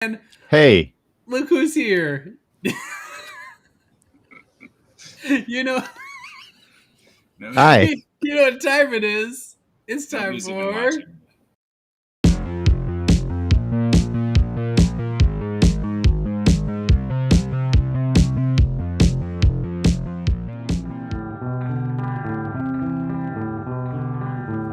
And Hey. look who's here. you know. Hi. You know what time it is? It's time for.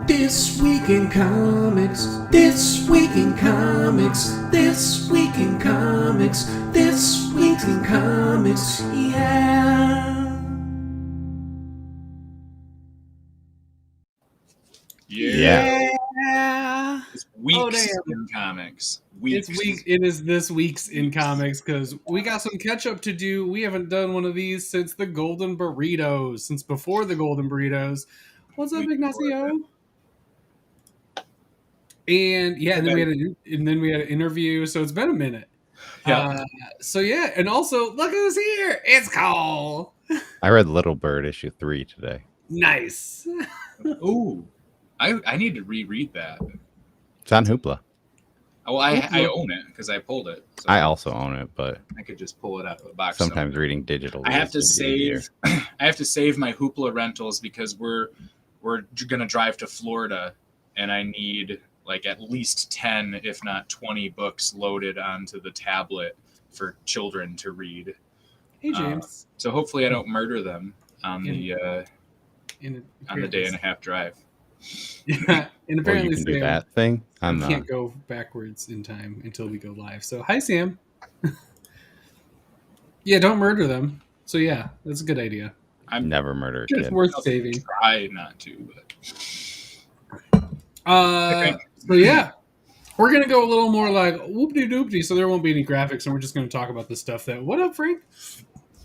This Week in Comics, This Week in Comics, This Week in Comics, This Week in Comics, yeah. Yeah. It's weeks in comics. Weeks. It is this week's in comics because we got some catch up to do. We haven't done one of these since the Golden Burritos, since before the Golden Burritos. What's up, Ignacio? And yeah, and then we had an interview. So it's been a minute. Yeah. And also look who's here. It's Cole. I read Little Bird issue 3 today. Nice. Ooh, I need to reread that. It's on Hoopla. Well, I own it because I pulled it. So I also own it, but I could just pull it out of the box. Sometimes reading digital. I have to save. I have to save my Hoopla rentals because we're gonna drive to Florida, and I need like at least 10, if not 20 books loaded onto the tablet for children to read. Hey, James. So hopefully I don't murder them on the day and a half drive. Yeah, and apparently you can do that thing. I can't go backwards in time until we go live. So hi, Sam. Yeah, don't murder them. So yeah, that's a good idea. I'm never murder a kid. It's worth saving. Try not to, but so yeah, we're gonna go a little more like whoopty doopty. So there won't be any graphics, and we're just gonna talk about the stuff that. What up, Frank?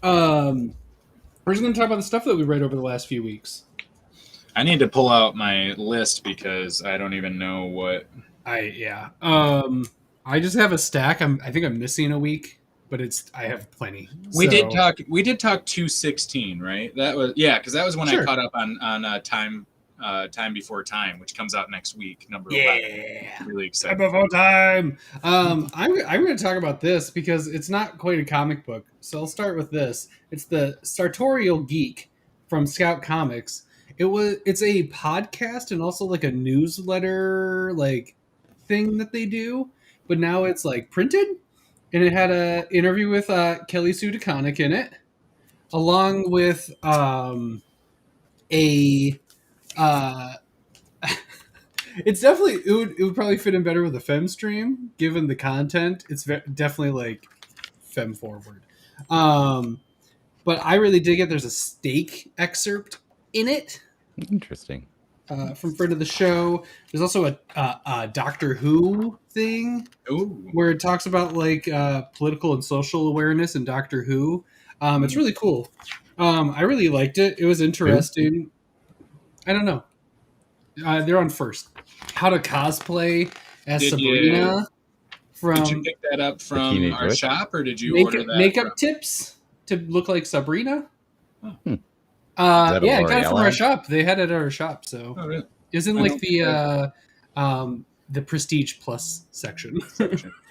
We're just gonna talk about the stuff that we read over the last few weeks. I need to pull out my list because I don't even know what. I just have a stack. I think I'm missing a week, but I have plenty. We did talk 216, right? That was because that was when I caught up on Time Before Time, which comes out next week. Number 11. Really excited. Time Before Time. I'm going to talk about this because it's not quite a comic book. So I'll start with this. It's the Sartorial Geek from Scout Comics. It's a podcast and also like a newsletter like thing that they do, but now it's like printed, and it had an interview with Kelly Sue DeConnick in it, along with it's definitely it would probably fit in better with a fem stream given the content. It's definitely like fem forward, but I really dig it. There's a steak excerpt in it. Interesting. From friend of the show. There's also a Doctor Who thing. Ooh. Where it talks about like political and social awareness in Doctor Who. It's really cool. I really liked it. It was interesting. I don't know. They're on first. How to cosplay as Sabrina. Did you pick that up from our shop, or did you order that? Makeup tips to look like Sabrina. Oh. I got it from our shop. They had it at our shop, so really? It's in like the Prestige Plus section.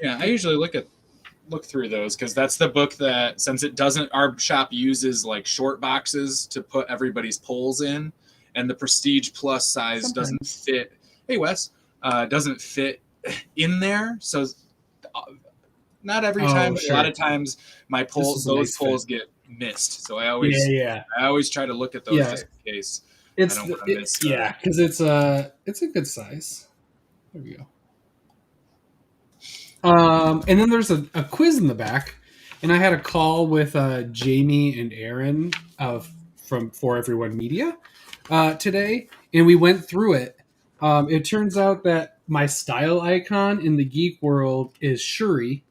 Yeah, I usually look through those because that's the book that, since it doesn't, our shop uses like short boxes to put everybody's polls in, and the Prestige Plus size doesn't fit. Hey, Wes, doesn't fit in there, so not every time, but a lot of times my polls, polls get missed, so I always try to look at those just in case. I don't want to miss. Because it's a good size. There we go. And then there's a quiz in the back, and I had a call with Jamie and Aaron from For Everyone Media today, and we went through it. It turns out that my style icon in the geek world is Shuri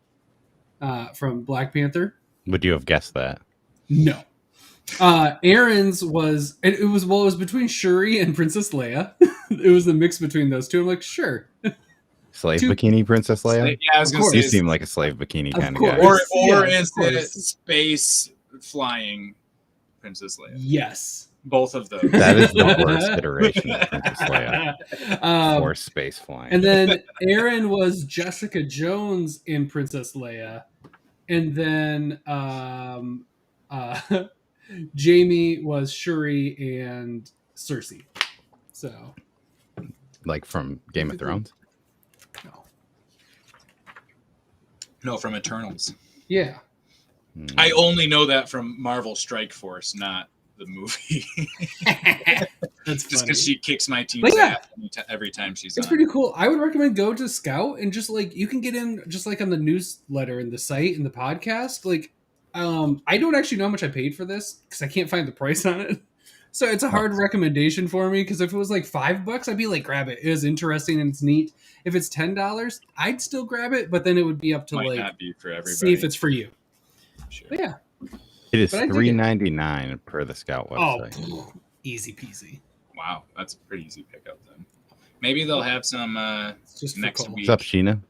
from Black Panther. Would you have guessed that? No. Aaron's was it was between Shuri and Princess Leia. It was a mix between those two. I'm like, sure. Slave bikini Princess Leia? Yeah, I was going to say. You seem like a slave bikini kind of guy. Or is it space flying Princess Leia? Yes. both of those. That is the worst iteration of Princess Leia. For space flying. And then Aaron was Jessica Jones in Princess Leia. And then Jamie was Shuri and Cersei. So, like from Game of Thrones? No, from Eternals. Yeah. I only know that from Marvel Strike Force, not the movie. That's just funny. because she kicks my team's ass every time she's It's on. pretty cool. I would recommend go to Scout and just like you can get in just like on the newsletter and the site and the podcast. Like, I don't actually know how much I paid for this because I can't find the price on it. So it's a hard recommendation for me because if it was like $5, I'd be like, grab it. It is interesting and it's neat. If it's $10, I'd still grab it, but then it would be up to Might like not be for everybody. see if it's for you. Sure. But yeah. It is But I dig it. $3.99 per the Scout website. Oh, easy peasy. Wow, that's a pretty easy pickup then. Maybe they'll have some It's just for next Cole. week, What's up, Sheena?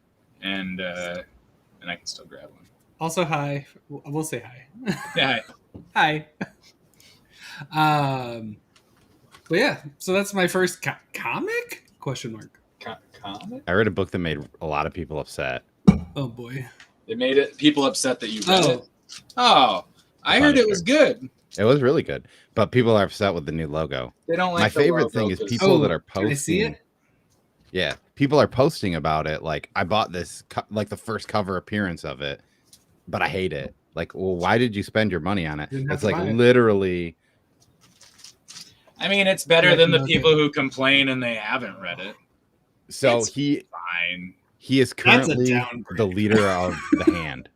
and I can still grab one. Also, hi. We'll say hi. Yeah, Hi. But yeah, so that's my first comic? Question mark. comic. I read a book that made a lot of people upset. Oh boy. They made it people upset that you read Oh. it. Oh, I heard it was good. It was really good, but people are upset with the new logo. They don't like My the favorite logo thing is 'cause- people that are Can I see posting. it? Yeah, people are posting about it. Like, I bought this, like the first cover appearance of it, but I hate it. Like, well, why did you spend your money on it? Didn't have It's to like buy it. literally. I mean, it's better than the Okay. people who complain and they haven't read it. So It's fine. he is That's a currently downgrade. the leader of the Hand.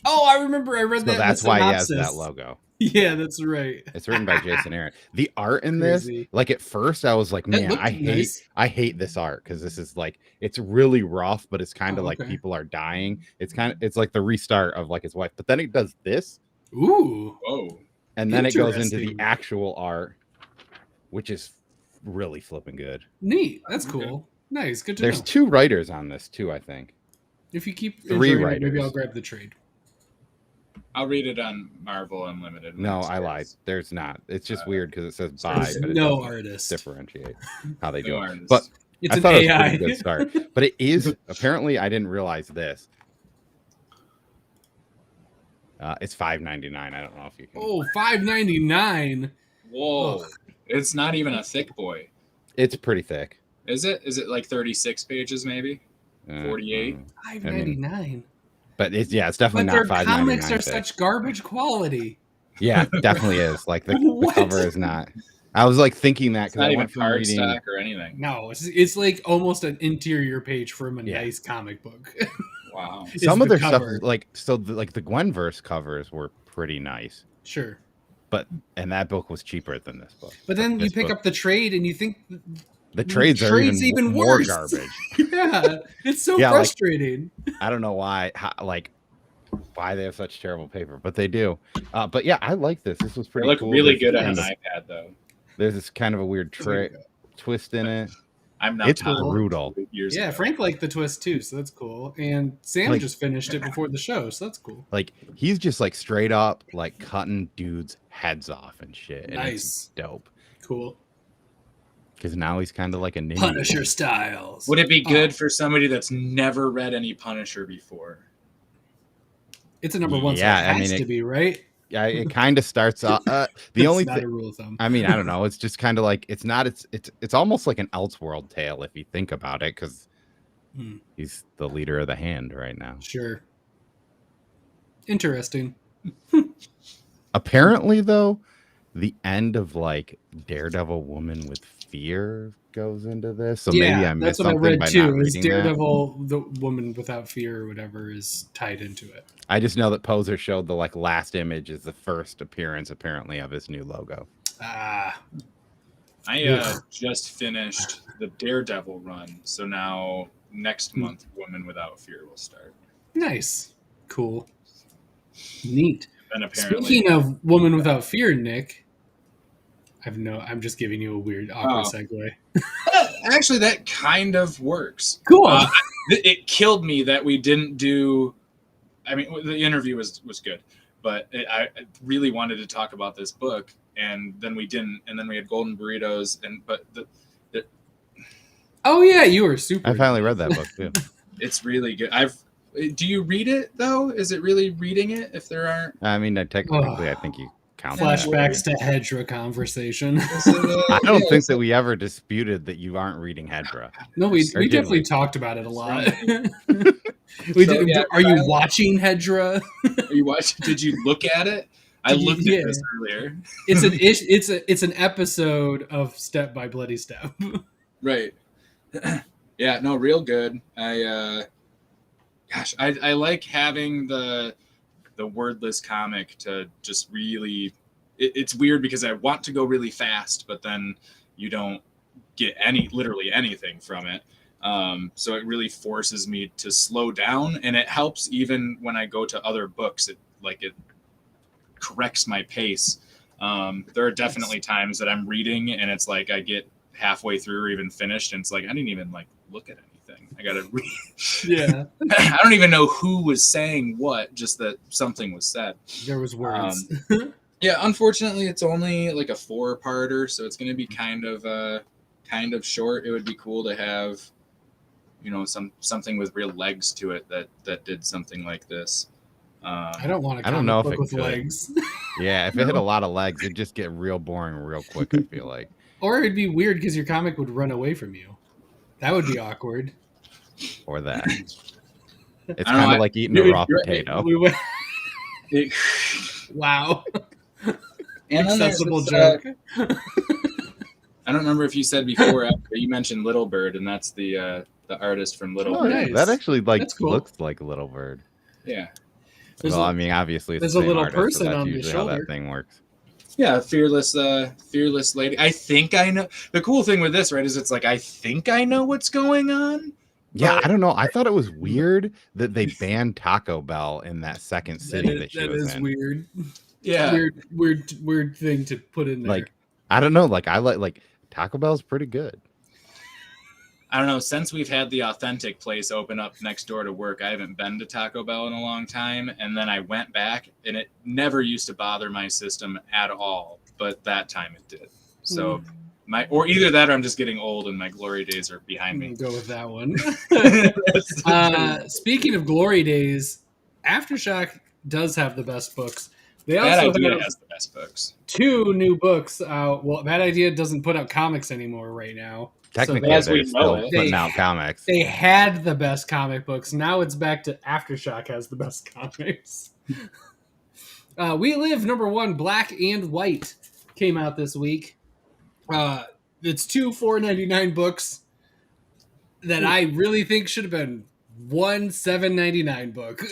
Oh, I remember I read So that. in that's the why he has synopsis. that logo. Yeah, that's right. It's written by Jason Aaron. The art in this, Crazy. like at first I was like, It man, looked nice. I hate this art because this is like it's really rough, but it's kind of Oh, like okay. people are dying. It's like the restart of like his wife. But then it does this, Ooh. Whoa. and then it goes into the Interesting. actual art, which is really flipping good. Neat. That's Okay. cool. Nice. Good to There's know. 2 writers on this too, I think. If you keep 3 enjoying it, maybe writers. I'll grab the trade. I'll read it on Marvel Unlimited. No, when it I lied. starts. There's not. It's just weird because it says buy, There's but it no doesn't artist. differentiate how they do No it. artist. But It's I an thought it was a AI. pretty good start. But it is apparently I didn't realize this. It's $5.99. I don't know if you can. Oh, $5.99. Whoa. Ugh. It's not even a thick boy. It's pretty thick. Is it? Is it like 36 pages maybe? 48? $5.99. But it's definitely But their not $5.99. comics are thick. such garbage quality. Yeah, definitely is. Like the What? cover is not. I was like thinking that It's because not I even went from reading. cardstock or anything. No, it's like almost an interior page from a Yeah. nice comic book. Wow. Is Some of the their stuff cover. is like so. Like the Gwenverse covers were pretty nice, Sure. and that book was cheaper than this book. But then you This pick book- up the trade and you think, the trades are trade's even even more worse. garbage. yeah, it's so Yeah, like- frustrating. I don't know why they have such terrible paper, but they do. But yeah, I like this. This was They pretty look cool. really There's good on an kind of- iPad though. There's this kind of a weird There you go. twist in it. I'm not It's cool. brutal. Years Yeah, ago. Frank liked the twist too, so that's cool. And Sam Like- just finished it before the show, so that's cool. Like he's just like straight up like cutting dudes' heads off and shit. And Nice. it's dope. Cool. Because now he's kind of like a ninja. Punisher styles. Would it be Oh, good for somebody that's never read any Punisher before? It's a number one, Yeah, so it I has mean, to be, right? Yeah, it kind of starts off. The It's only not thing. a rule of thumb. I mean, I don't know. It's just kind of like it's not. It's almost like an Elseworld tale if you think about it, because Hmm. he's the leader of the Hand right now. Sure. Interesting. Apparently, though, the end of like Daredevil Woman with Fear goes into this, so maybe I missed that's what I something read by not too. Is reading that. Daredevil, the woman without fear or whatever, is tied into it. I just know that Poser showed the like last image is the first appearance apparently of his new logo. Ah, I just finished the Daredevil run, so now next month, Woman Without Fear will start. nice, cool, neat. And apparently, Speaking of woman without fear, Nick, I'm just giving you a weird, awkward segue. actually, that kind of works. Cool. It killed me that we didn't do. I mean, the interview was good, but I really wanted to talk about this book, and then we didn't, and then we had golden burritos, but Oh yeah, you were super. I finally read that book too. it's really good. Do you read it though? Is it really reading it if there aren't? I mean, technically, I think you count that. Flashbacks to Hedra conversation. I don't think that we ever disputed that you aren't reading Hedra. No, we Or did definitely we? talk about it a lot. So, yeah, Are you watching Hedra? Are you watching? Did you look at it? I looked at this earlier. It's an episode of Step by Bloody Step. Right. Yeah, no, real good. I like having the wordless comic to just really. It's weird because I want to go really fast, but then you don't get literally anything from it. So it really forces me to slow down, and it helps even when I go to other books. It corrects my pace. There are definitely times that I'm reading and it's like I get halfway through or even finished, and it's like I didn't even look at anything. I gotta read. Yeah. I don't even know who was saying what, just that something was said. There was words. Yeah, unfortunately it's only like a 4-parter, so it's gonna be kind of short. It would be cool to have, something with real legs to it that did something like this. I don't want a I don't know comic if book it with could. legs. Yeah, if it had a lot of legs, it'd just get real boring real quick, I feel like. Or it'd be weird because your comic would run away from you. That would be awkward. Or that. It's I don't know, kind of like eating a raw potato. Wow. And then Accessible there's joke. I don't remember if you said before, but you mentioned Little Bird, and that's the artist from Little Oh, Bird. nice. That actually That's cool. looks like a little bird. Yeah. I mean, obviously, it's there's the a same little artist, person so that's on the usually how shoulder. that thing works. Yeah, fearless lady. I think I know. The cool thing with this, right, is it's like I think I know what's going on. Yeah, I don't know. I thought it was weird that they banned Taco Bell in that second city that she was in. Weird. Yeah. Weird thing to put in there. Like, I don't know. Like, I like Taco Bell's pretty good. I don't know. Since we've had the authentic place open up next door to work, I haven't been to Taco Bell in a long time. And then I went back, and it never used to bother my system at all. But that time it did. So or either that, or I'm just getting old, and my glory days are behind me. Go with that one. Speaking of glory days, Aftershock does have the best books. They Bad also Idea have has the best books. 2 new books out. Well, Bad Idea doesn't put out comics anymore right now. Technically, as we they're still know it. putting out comics. They had the best comic books. Now it's back to Aftershock has the best comics. We Live #1, Black and White, came out this week. It's 2 $4.99 books that I really think should have been 1 $7.99 book.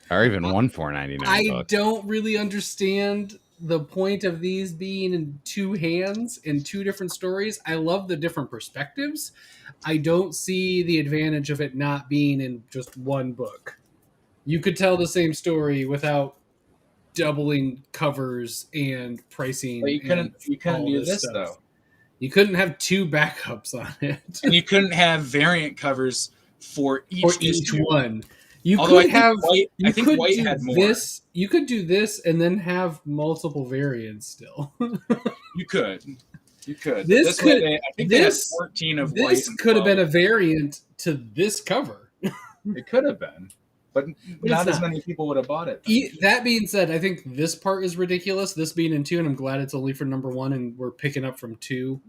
Or even one $4.99 I book. don't really understand the point of these being in 2 hands in 2 different stories. I love the different perspectives. I don't see the advantage of it not being in just one book. You could tell the same story without doubling covers and pricing. But you couldn't do this stuff. though. You couldn't have 2 backups on it. And you couldn't have variant covers for each issue. One. You Although could have. I think White had more. You could do this and then have multiple variants still. You could. This could. I think they had 14 of White. This could have been a variant to this cover. It could have been, but not as many people would have bought it. That being said, I think this part is ridiculous. This being in 2, and I'm glad it's only for #1, and we're picking up from 2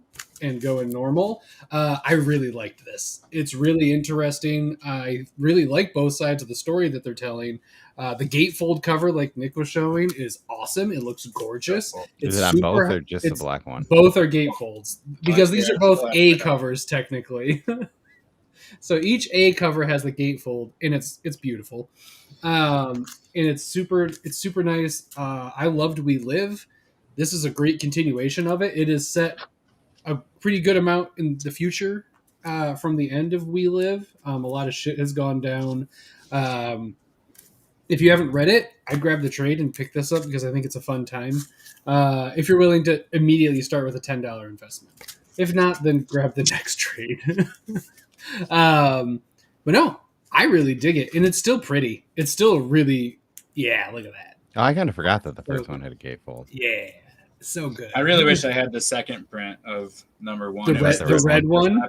and going normal. I really liked this. It's really interesting. I really like both sides of the story that they're telling. The gatefold cover, like Nick was showing, is awesome. It looks gorgeous. Is it on both or just the black one? Both are gatefolds because these are both A covers technically. So each A cover has the gatefold, and it's beautiful, and it's super nice. I loved We Live. This is a great continuation of it. It is set a pretty good amount in the future from the end of We Live. A lot of shit has gone down. If you haven't read it, I'd grab the trade and pick this up because I think it's a fun time. If you're willing to immediately start with a $10 investment. If not, then grab the next trade. But no, I really dig it. And it's still pretty. It's still really, look at that. Oh, I kind of forgot that the first one had a gatefold. Yeah. So good. I really wish I had the second print of number 1. The red one.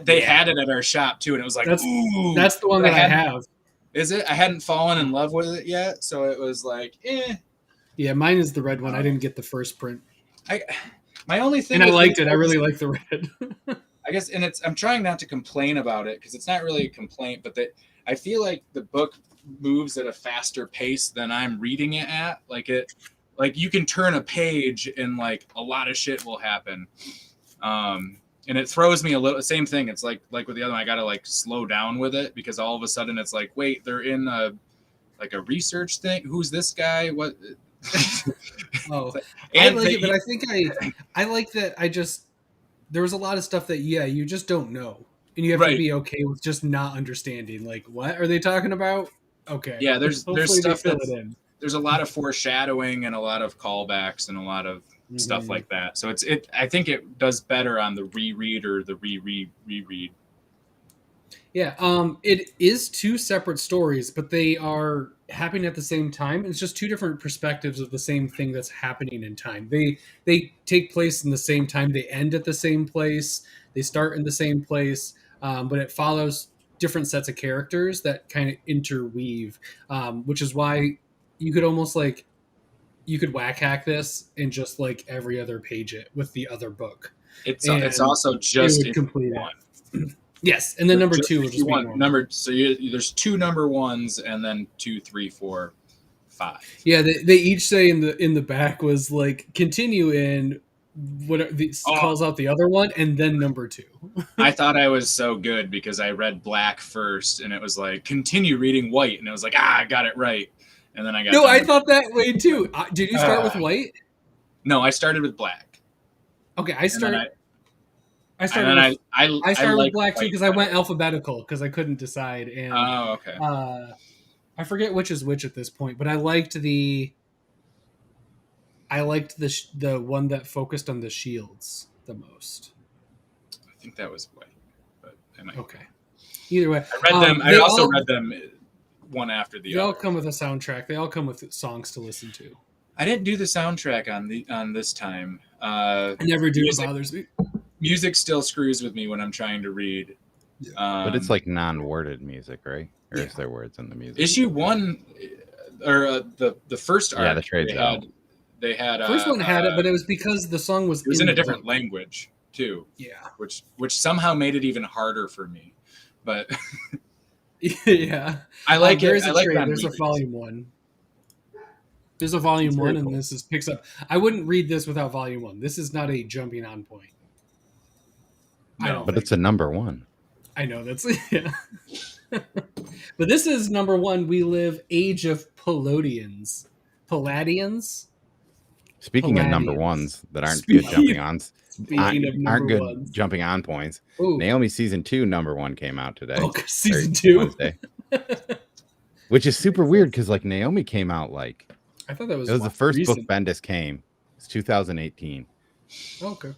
They had it at our shop too, and it was like, ooh, that's the one that I have. Is it? I hadn't fallen in love with it yet, so it was like, eh. Yeah, mine is the red one. I didn't get the first print. My only thing, and I liked it. I really liked the red. I guess, and I'm trying not to complain about it because it's not really a complaint, but that I feel like the book moves at a faster pace than I'm reading it at. Like you can turn a page and like a lot of shit will happen. And it throws me a little, same thing. It's like with the other one, I got to like slow down with it because all of a sudden it's like, wait, they're in a research thing. Who's this guy? What? Oh, I like it, but I think I like that. There was a lot of stuff that, you just don't know. And you have to be okay with just not understanding. Like, what are they talking about? Okay. Yeah, there's stuff there's a lot of foreshadowing and a lot of callbacks and a lot of stuff like that. So I think it does better on the reread or the reread. Yeah, it is 2 separate stories, but they are happening at the same time. It's just 2 different perspectives of the same thing that's happening in time. They take place in the same time. They end at the same place. They start in the same place, but it follows different sets of characters that kind of interweave, which is why you could almost you could whack hack this and just like every other page it with the other book. It's also just complete one. Yes, and then number 2 will just be number. So there's 2 number 1s and then 2, 3, 4, 5. Yeah, they each say in the back was like continue in what calls out the other one and then number 2. I thought I was so good because I read black first and it was like continue reading white and it was like I got it right. And then I got I thought that way too. Did you start with white? No, I started with black. Okay, I started with black too because I went alphabetical because I couldn't decide. And okay. I forget which is which at this point, but I liked the one that focused on the shields the most. I think that was white, but I might. Okay. Either way, I read them. I also read them one after the other. They all come with a soundtrack. They all come with songs to listen to. I didn't do the soundtrack on this time. I never do. It bothers me. Music still screws with me when I'm trying to read. But it's like non-worded music, right? Or is there words in the music? Issue 1, or the first arc. Yeah, the trades out. They had first one had it, but it was because the song was. It was in a different language too. Yeah, which somehow made it even harder for me. But yeah, I like it. There's a volume 1. There's a volume 1, and this picks up. I wouldn't read this without volume 1. This is not a jumping on point. No, but it's a number 1. I know that's yeah. But this is number 1. We live Age of Palladians. Speaking of number 1s that aren't good jumping on points. Ooh. Naomi season 2 number 1 came out today. Oh, season 2, which is super weird because like Naomi came out like I thought that was the first book Bendis came. It's 2018. Okay.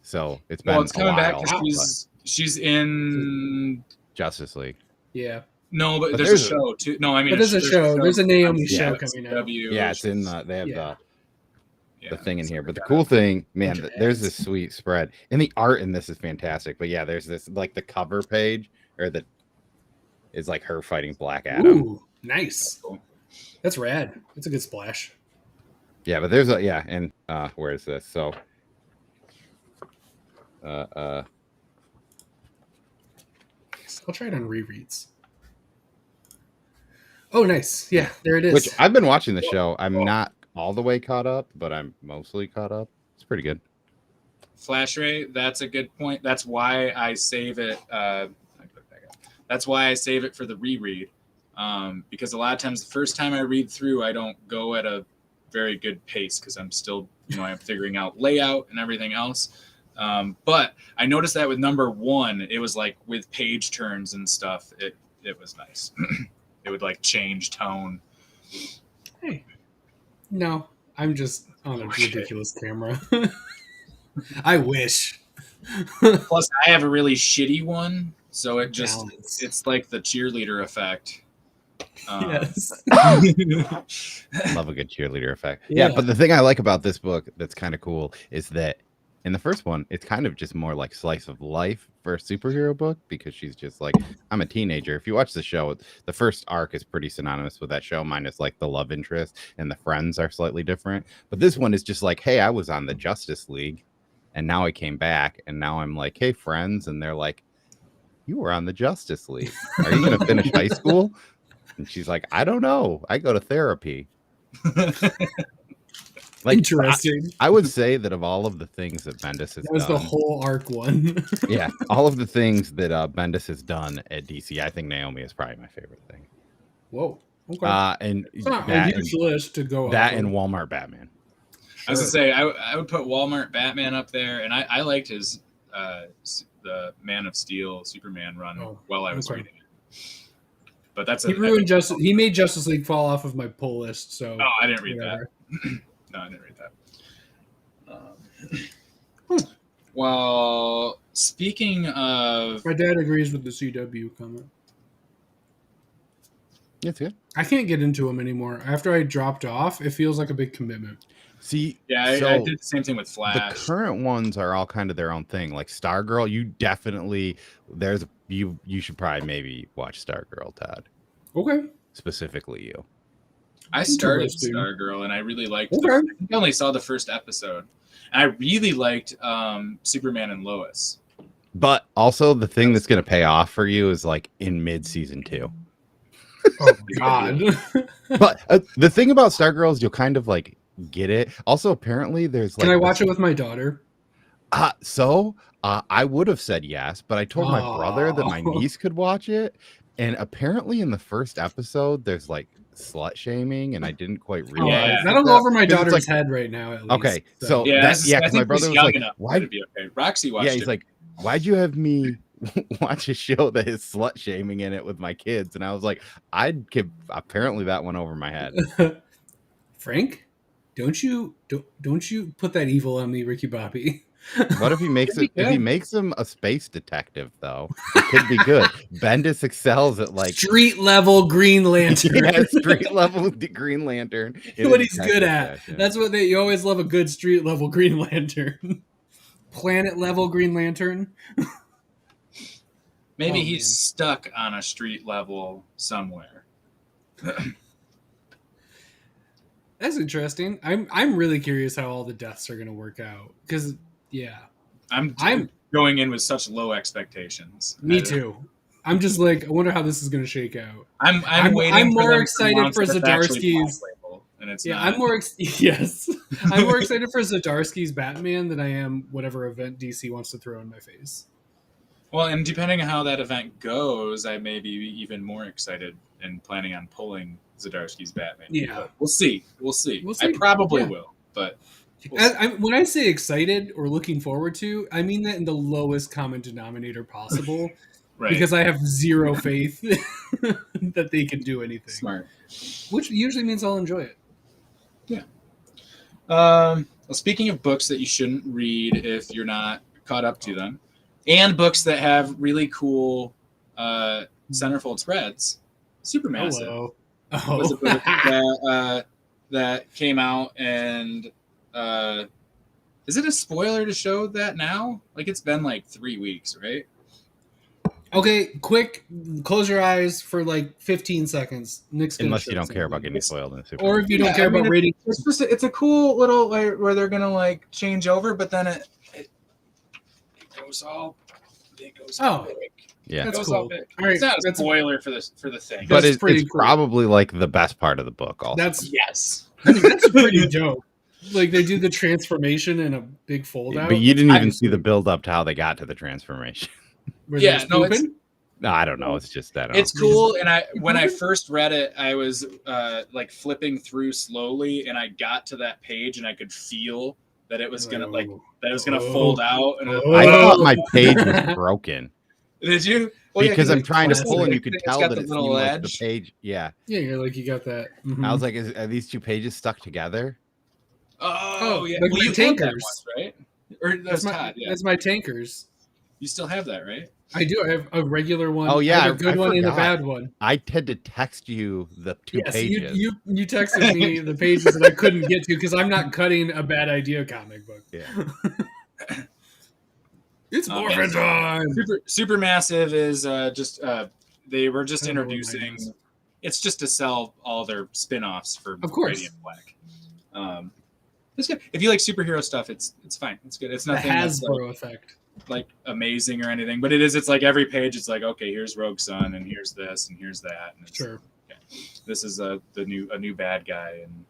So it's been it's coming back because she's in Justice League. Yeah. No, but there's a show too. No, I mean there's a show. There's a Naomi show coming out. Yeah, it's in they have the thing in here. But the cool thing, man, there's this sweet spread. And the art in this is fantastic. But yeah, there's this like the cover page is like her fighting Black Adam. Ooh, nice. That's cool. That's rad. It's a good splash. Yeah, but there's and where is this? So I'll try it on rereads. Oh, nice. Yeah, there it is. Which I've been watching the show. I'm not all the way caught up, but I'm mostly caught up. It's pretty good. Flash Ray, that's a good point. That's why I save it. That's why I save it for the reread. Because a lot of times the first time I read through, I don't go at a very good pace because I'm still, I'm figuring out layout and everything else. But I noticed that with number 1, it was like with page turns and stuff. It was nice. It would like change tone. Hey, no, I'm just on a ridiculous camera. I wish. Plus, I have a really shitty one, so it's like the cheerleader effect. Yes. Love a good cheerleader effect. Yeah, but the thing I like about this book that's kind of cool is that in the first one, it's kind of just more like slice of life for a superhero book because she's just like, I'm a teenager. If you watch the show, the first arc is pretty synonymous with that show, minus like the love interest and the friends are slightly different. But this one is just like, hey, I was on the Justice League and now I came back and now I'm like, hey, friends. And they're like, you were on the Justice League. Are you going to finish high school? And she's like, I don't know. I go to therapy. Like, interesting. I would say that of all of the things that Bendis has that was done, the whole arc one. yeah, all of the things that Bendis has done at DC, I think Naomi is probably my favorite thing. Whoa. Okay. And it's not a that huge list to go that and Walmart Batman. I was gonna say I would put Walmart Batman up there, and I liked his the Man of Steel Superman run while I was reading it. But that's he made Justice League fall off of my pull list. So I didn't read that. No, I didn't read that. Well, speaking of, my dad agrees with the CW comment. It's good. I can't get into them anymore. After I dropped off, it feels like a big commitment. See, yeah, I did the same thing with Flash. The current ones are all kind of their own thing. Like Stargirl, you definitely you should probably maybe watch Stargirl, Todd. Okay. Specifically, you. I started Stargirl and I really liked it. I think I only saw the first episode. And I really liked Superman and Lois. But also the thing that's going to pay off for you is like in mid-season 2. Oh, God. But the thing about Stargirl is you'll kind of like get it. Also, apparently there's like... Can I watch it with my daughter? I would have said yes, but I told my brother that my niece could watch it. And apparently in the first episode, there's like slut shaming, and I didn't quite realize. That'll go over my daughter's head right now. At least, okay, so yeah, because my brother was like, "Why to be okay?" Roxy watched it. Yeah, he's like, "Why'd you have me watch a show that is slut shaming in it with my kids?" And I was like, apparently that went over my head. Frank, don't you put that evil on me, Ricky Bobby. What if he makes it? If he makes him a space detective, though, it could be good. Bendis excels at like street level Green Lantern. Yeah, street level Green Lantern. What he's good at. Fashion. That's what you always love, a good street level Green Lantern. Planet level Green Lantern. Maybe he's stuck on a street level somewhere. That's interesting. I'm really curious how all the deaths are going to work out because. Yeah, I'm going in with such low expectations. Me too. I'm just like, I wonder how this is going to shake out. I'm waiting. I'm more excited for Zdarsky's. And it's I'm more I'm more excited for Zdarsky's Batman than I am whatever event DC wants to throw in my face. Well, and depending on how that event goes, I may be even more excited and planning on pulling Zdarsky's Batman. Yeah, but we'll see. I probably will, but. When I say excited or looking forward to, I mean that in the lowest common denominator possible, right? Because I have zero faith that they can do anything. Smart. Which usually means I'll enjoy it. Yeah. Well, speaking of books that you shouldn't read if you're not caught up to them, and books that have really cool centerfold spreads, Supermassive was a book that came out and... is it a spoiler to show that now? Like, it's been like 3 weeks, right? Okay, quick, close your eyes for like 15 seconds. Nick's unless you don't care about getting spoiled in the Super. Or if you don't care about rating. It's a cool little where they're gonna like change over, but then it goes all big. Yeah, that's cool. All right, it's not a spoiler for the thing, but it's cool. Probably like the best part of the book. Also, yes. I mean, that's pretty dope. Like they do the transformation in a big fold out. But you didn't even see the build up to how they got to the transformation. No, I don't know. It's just that it's cool. And when I first read it, I was like flipping through slowly, and I got to that page, and I could feel that it was gonna fold out. And I thought my page was broken. Did you? Well, because I'm trying to pull, and you could tell that it's like the page. Yeah. Yeah, you're like you got that. Mm-hmm. I was like, are these two pages stuck together? Oh yeah, like my tankers, right? Or that's my tankers. You still have that, right? I do. I have a regular one. Oh yeah, I have a good I one and a forgot. bad one. I tend to text you the two pages. You texted me the pages that I couldn't get to because I'm not cutting a bad idea comic book. Yeah. It's morphin time. Supermassive is they were just I don't know what introducing. mine is. It's just to sell all their spin-offs for Of course. Radiant Black. It's good. If you like superhero stuff, it's fine. It's good. It's The nothing that's Hasbro effect. like amazing or anything, but it's like every page it's like, okay, here's Rogue Sun and here's this and here's that, and it's, Sure. okay, this is a new bad guy, and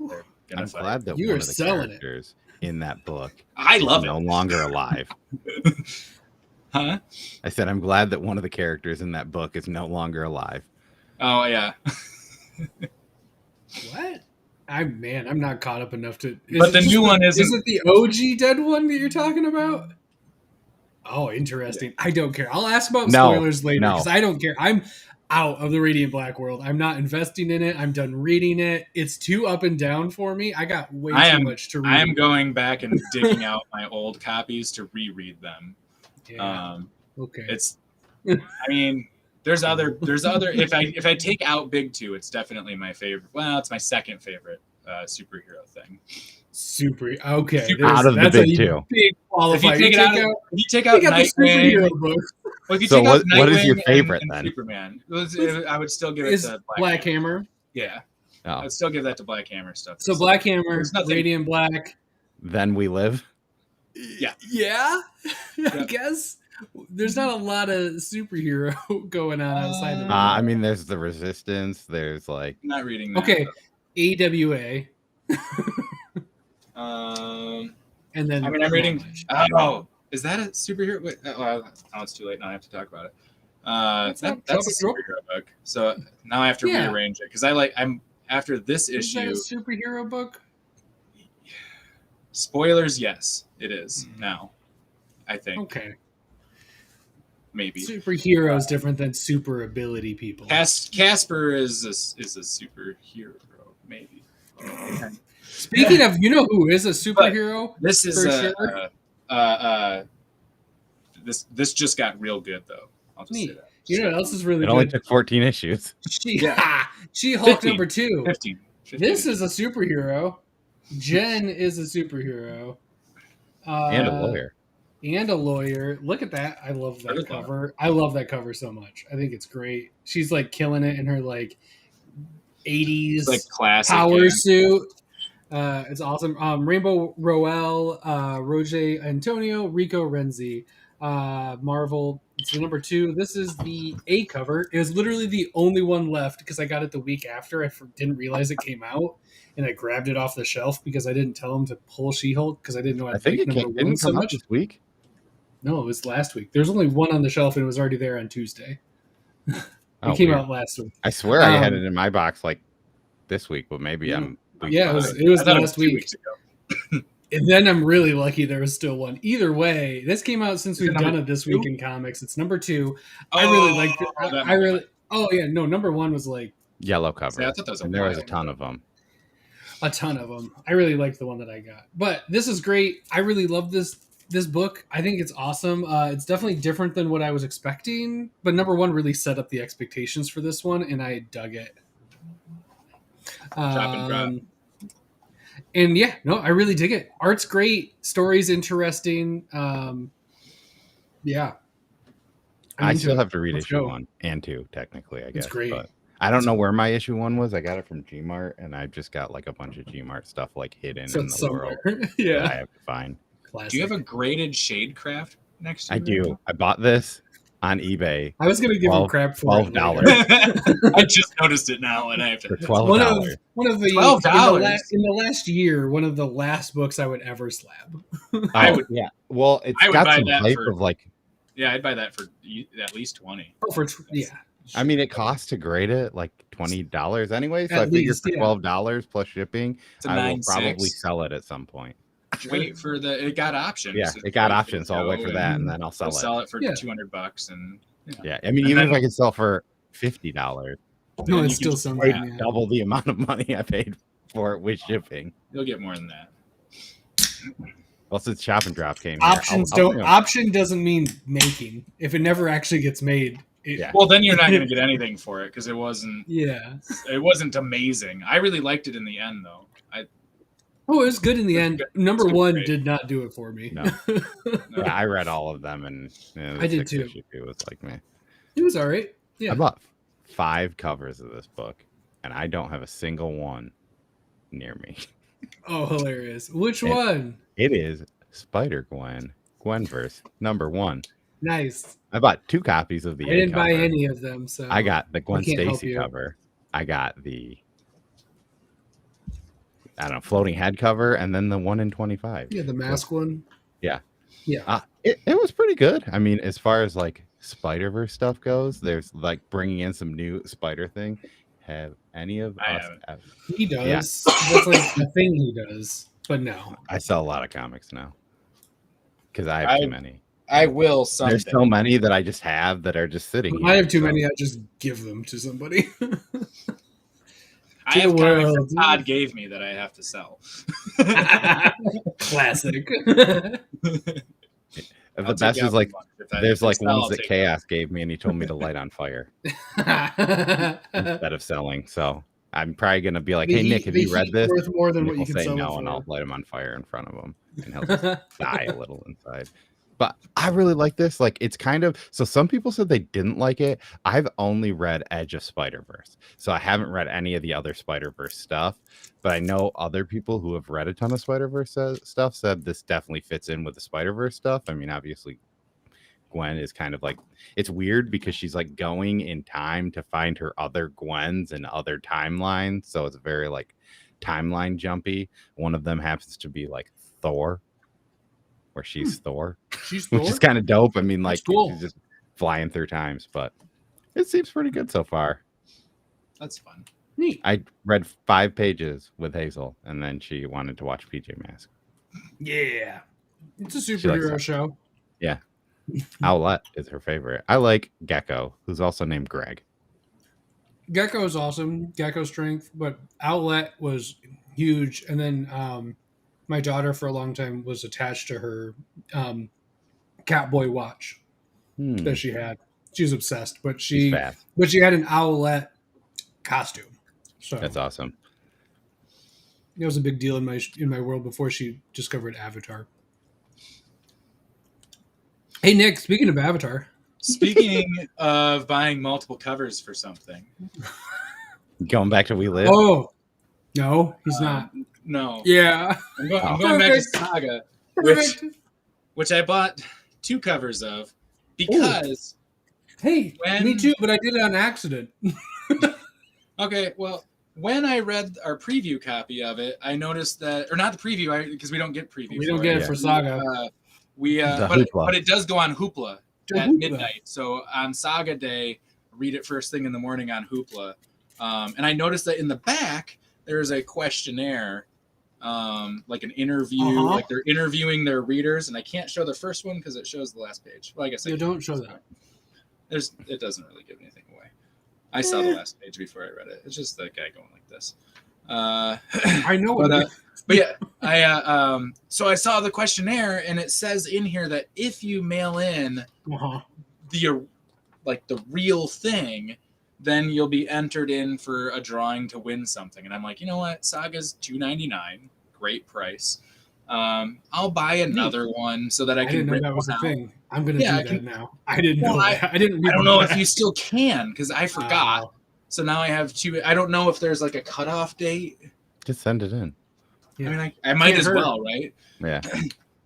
they're gonna I'm fight. glad that You one are of the selling characters in that book I love is no it. longer alive. Huh? I said I'm glad that one of the characters in that book is no longer alive. Oh yeah. What? I'm not caught up enough to. But the new one isn't. Is it the OG dead one that you're talking about? Oh, interesting. I don't care. I'll ask about spoilers later because I don't care. I'm out of the Radiant Black world. I'm not investing in it. I'm done reading it. It's too up and down for me. I got way too much to read. I am going back and digging out my old copies to reread them. Yeah. Okay. It's. I mean, there's other. If I take out Big Two, it's definitely my favorite. Well, it's my second favorite superhero thing. Okay. Out of the Big Two. Big qualifier. If you take out Nightwing, well, if you so take out what is your Nightwing favorite and then? Superman, I would still give it to Black Hammer. Yeah, Oh. I would still give that to Black Hammer stuff. So Black Hammer, Radiant Black. Then We Live. Yeah. I guess there's not a lot of superhero going on outside of that. I mean, there's the Resistance. There's like I'm not reading that. Okay, AWA. And then I mean, I'm reading. Oh, is that a superhero? Wait, it's too late now. I have to talk about it. That's a superhero book. So now I have to rearrange it because I'm after this issue. Is that a superhero book? Spoilers, yes, it is now. I think. Okay. Maybe superhero is different than super ability people. Casper is a superhero, maybe. Speaking of, you know who is a superhero? But this is this just got real good though. I'll just say that. You know what else is really good? It only took 14 issues. She-Hulk number 2. 15. This is a superhero. Jen is a superhero. And a lawyer. And a lawyer. Look at that. I love that cover. I love that cover so much. I think it's great. She's like killing it in her like 80s like classic power suit. It's awesome. Rainbow Rowell, Roger Antonio, Rico Renzi, Marvel. It's the number 2. This is the A cover. It was literally the only one left because I got it the week after. I didn't realize it came out, and I grabbed it off the shelf because I didn't tell him to pull She-Hulk because I didn't know I think it didn't come out this week. No, it was last week. There's only one on the shelf, and it was already there on Tuesday. It came out last week. I swear I had it in my box like this week, but maybe I'm. Yeah, it was last week. And then I'm really lucky there was still one. Either way, this came out since we've done it this week in comics. It's number 2. I really liked it. Number 1 was like yellow cover. Yeah, I thought that was and there was a ton of them. A ton of them. I really liked the one that I got. But this is great. I really love this book. I think it's awesome. It's definitely different than what I was expecting. But number 1 really set up the expectations for this one, and I dug it. Drop and drop. And yeah, no, I really dig it. Art's great. Story's interesting. Yeah. I still have to read issue 1 and 2, technically, I guess. It's great. But I don't know where my issue 1 was. I got it from Gmart, and I just got like a bunch of Gmart stuff like hidden in the world. Yeah. That I have to find. Classic. Do you have a graded Shadecraft next to I do. I bought this on eBay. I was going to give him crap for $12. I just noticed it now, and I have to. For $12. One of the $12 in the last year, one of the last books I would ever slab. I would, yeah. Well, it's got some type of like. Yeah, I'd buy that for at least 20. Oh, yeah. I mean, it costs to grade it like $20 anyway, so I figure for $12 plus shipping, I will probably sell it at some point. Wait for it got options. Yeah, it got options, so I'll wait for that and then I'll sell it. Sell it for $200 and yeah. I mean, even if I could sell for $50, no, it's still something. Double the amount of money I paid for it with shipping. You'll get more than that. Well, since Chop and Drop came here, Option doesn't mean making. If it never actually gets made. Well, then you're not going to get anything for it because it wasn't. Yeah. It wasn't amazing. I really liked it in the end, though. Oh, it was good in the end. Number one did not do it for me. No. Yeah, I read all of them, and I did too. It was like, man, it was all right. Yeah, I bought 5 covers of this book, and I don't have a single one near me. Oh, hilarious! Which one? It is Spider-Gwen, Gwenverse #1. Nice. I bought 2 copies of the. I didn't buy any of them, so I got the Gwen Stacy cover. I got the. I don't know, floating head cover, and then the 1 in 25. Yeah, the mask one. Yeah. Yeah. It was pretty good. I mean, as far as like Spider-Verse stuff goes, there's like bringing in some new Spider thing. Have any of us? He does. Yeah. That's like the thing he does. But no. I sell a lot of comics now because I have too many. I will someday. There's so many that I just have that are just sitting here. I have too many. I just give them to somebody. I have comics that Todd gave me that I have to sell. Classic. The best is like there's like ones that Chaos gave me, and he told me to light on fire instead of selling. So I'm probably gonna be like, "Hey Nick, have you read this?" Worth more than what you can say no, and I'll light him on fire in front of him, and he'll just die a little inside. But I really like this. Like, it's kind of so. Some people said they didn't like it. I've only read Edge of Spider-Verse, so I haven't read any of the other Spider-Verse stuff. But I know other people who have read a ton of Spider-Verse stuff said this definitely fits in with the Spider-Verse stuff. I mean, obviously, Gwen is kind of like, it's weird because she's like going in time to find her other Gwens and other timelines. So it's very like timeline jumpy. One of them happens to be like Thor. Where she's Thor, which is kind of dope. I mean, like, cool. She's just flying through times, but it seems pretty good so far. That's fun. Neat. I read 5 pages with Hazel, and then she wanted to watch PJ Masks. Yeah, it's a superhero show. Yeah, Owlette is her favorite. I like Gecko, who's also named Greg. Gecko is awesome. Gecko strength, but Owlette was huge, and then my daughter for a long time was attached to her Catboy watch that she had. She was obsessed, but she had an Owlette costume. So that's awesome. It was a big deal in my world before she discovered Avatar. Hey Nick, speaking of Avatar. Speaking of buying multiple covers for something. Going back to We Live? Oh. No, he's not. No. Yeah. I'm going back to Saga, which I bought 2 covers of because. Ooh. Hey, me too, but I did it on accident. Okay, well, when I read our preview copy of it, I noticed that, or not the preview, because we don't get previews. We don't get it for Saga. But it does go on Hoopla at midnight. So on Saga Day, read it first thing in the morning on Hoopla. And I noticed that in the back, there's a questionnaire, like an interview, like they're interviewing their readers, and I can't show the first one because it shows the last page. Well, I guess don't show that. It doesn't really give anything away. I saw the last page before I read it. It's just the guy going like this. I know what. But yeah, so I saw the questionnaire, and it says in here that if you mail in the real thing, then you'll be entered in for a drawing to win something. And I'm like, you know what? Saga's $2.99, great price. I'll buy another one so that I can. I didn't know that was a thing. I'm gonna do that now. I didn't know. I don't know if you still can because I forgot. So now I have 2. I don't know if there's like a cutoff date. Just send it in. Yeah. I mean, I might as well, right? Yeah.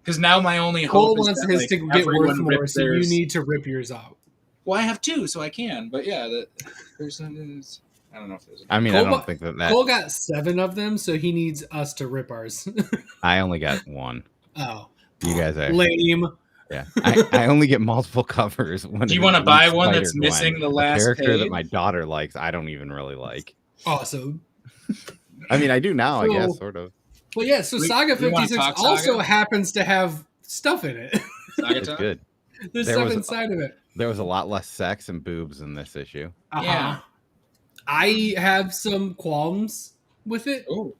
Because now my only Cole hope wants his to get worth more, so you need to rip yours out. Well, I have 2, so I can. But yeah, there's. I don't know if there's. I mean, Cole, I don't think that. Cole got 7 of them, so he needs us to rip ours. I only got 1. Oh, you guys are lame. Yeah, I only get multiple covers. Do you want to buy one that's missing the last character page? that my daughter likes? I don't even really like. Awesome. I mean, I do now. I guess sort of. Well, yeah. So Saga 56 also happens to have stuff in it. It's good. There's stuff inside of it. There was a lot less sex and boobs in this issue. Yeah. I have some qualms with it. Oh,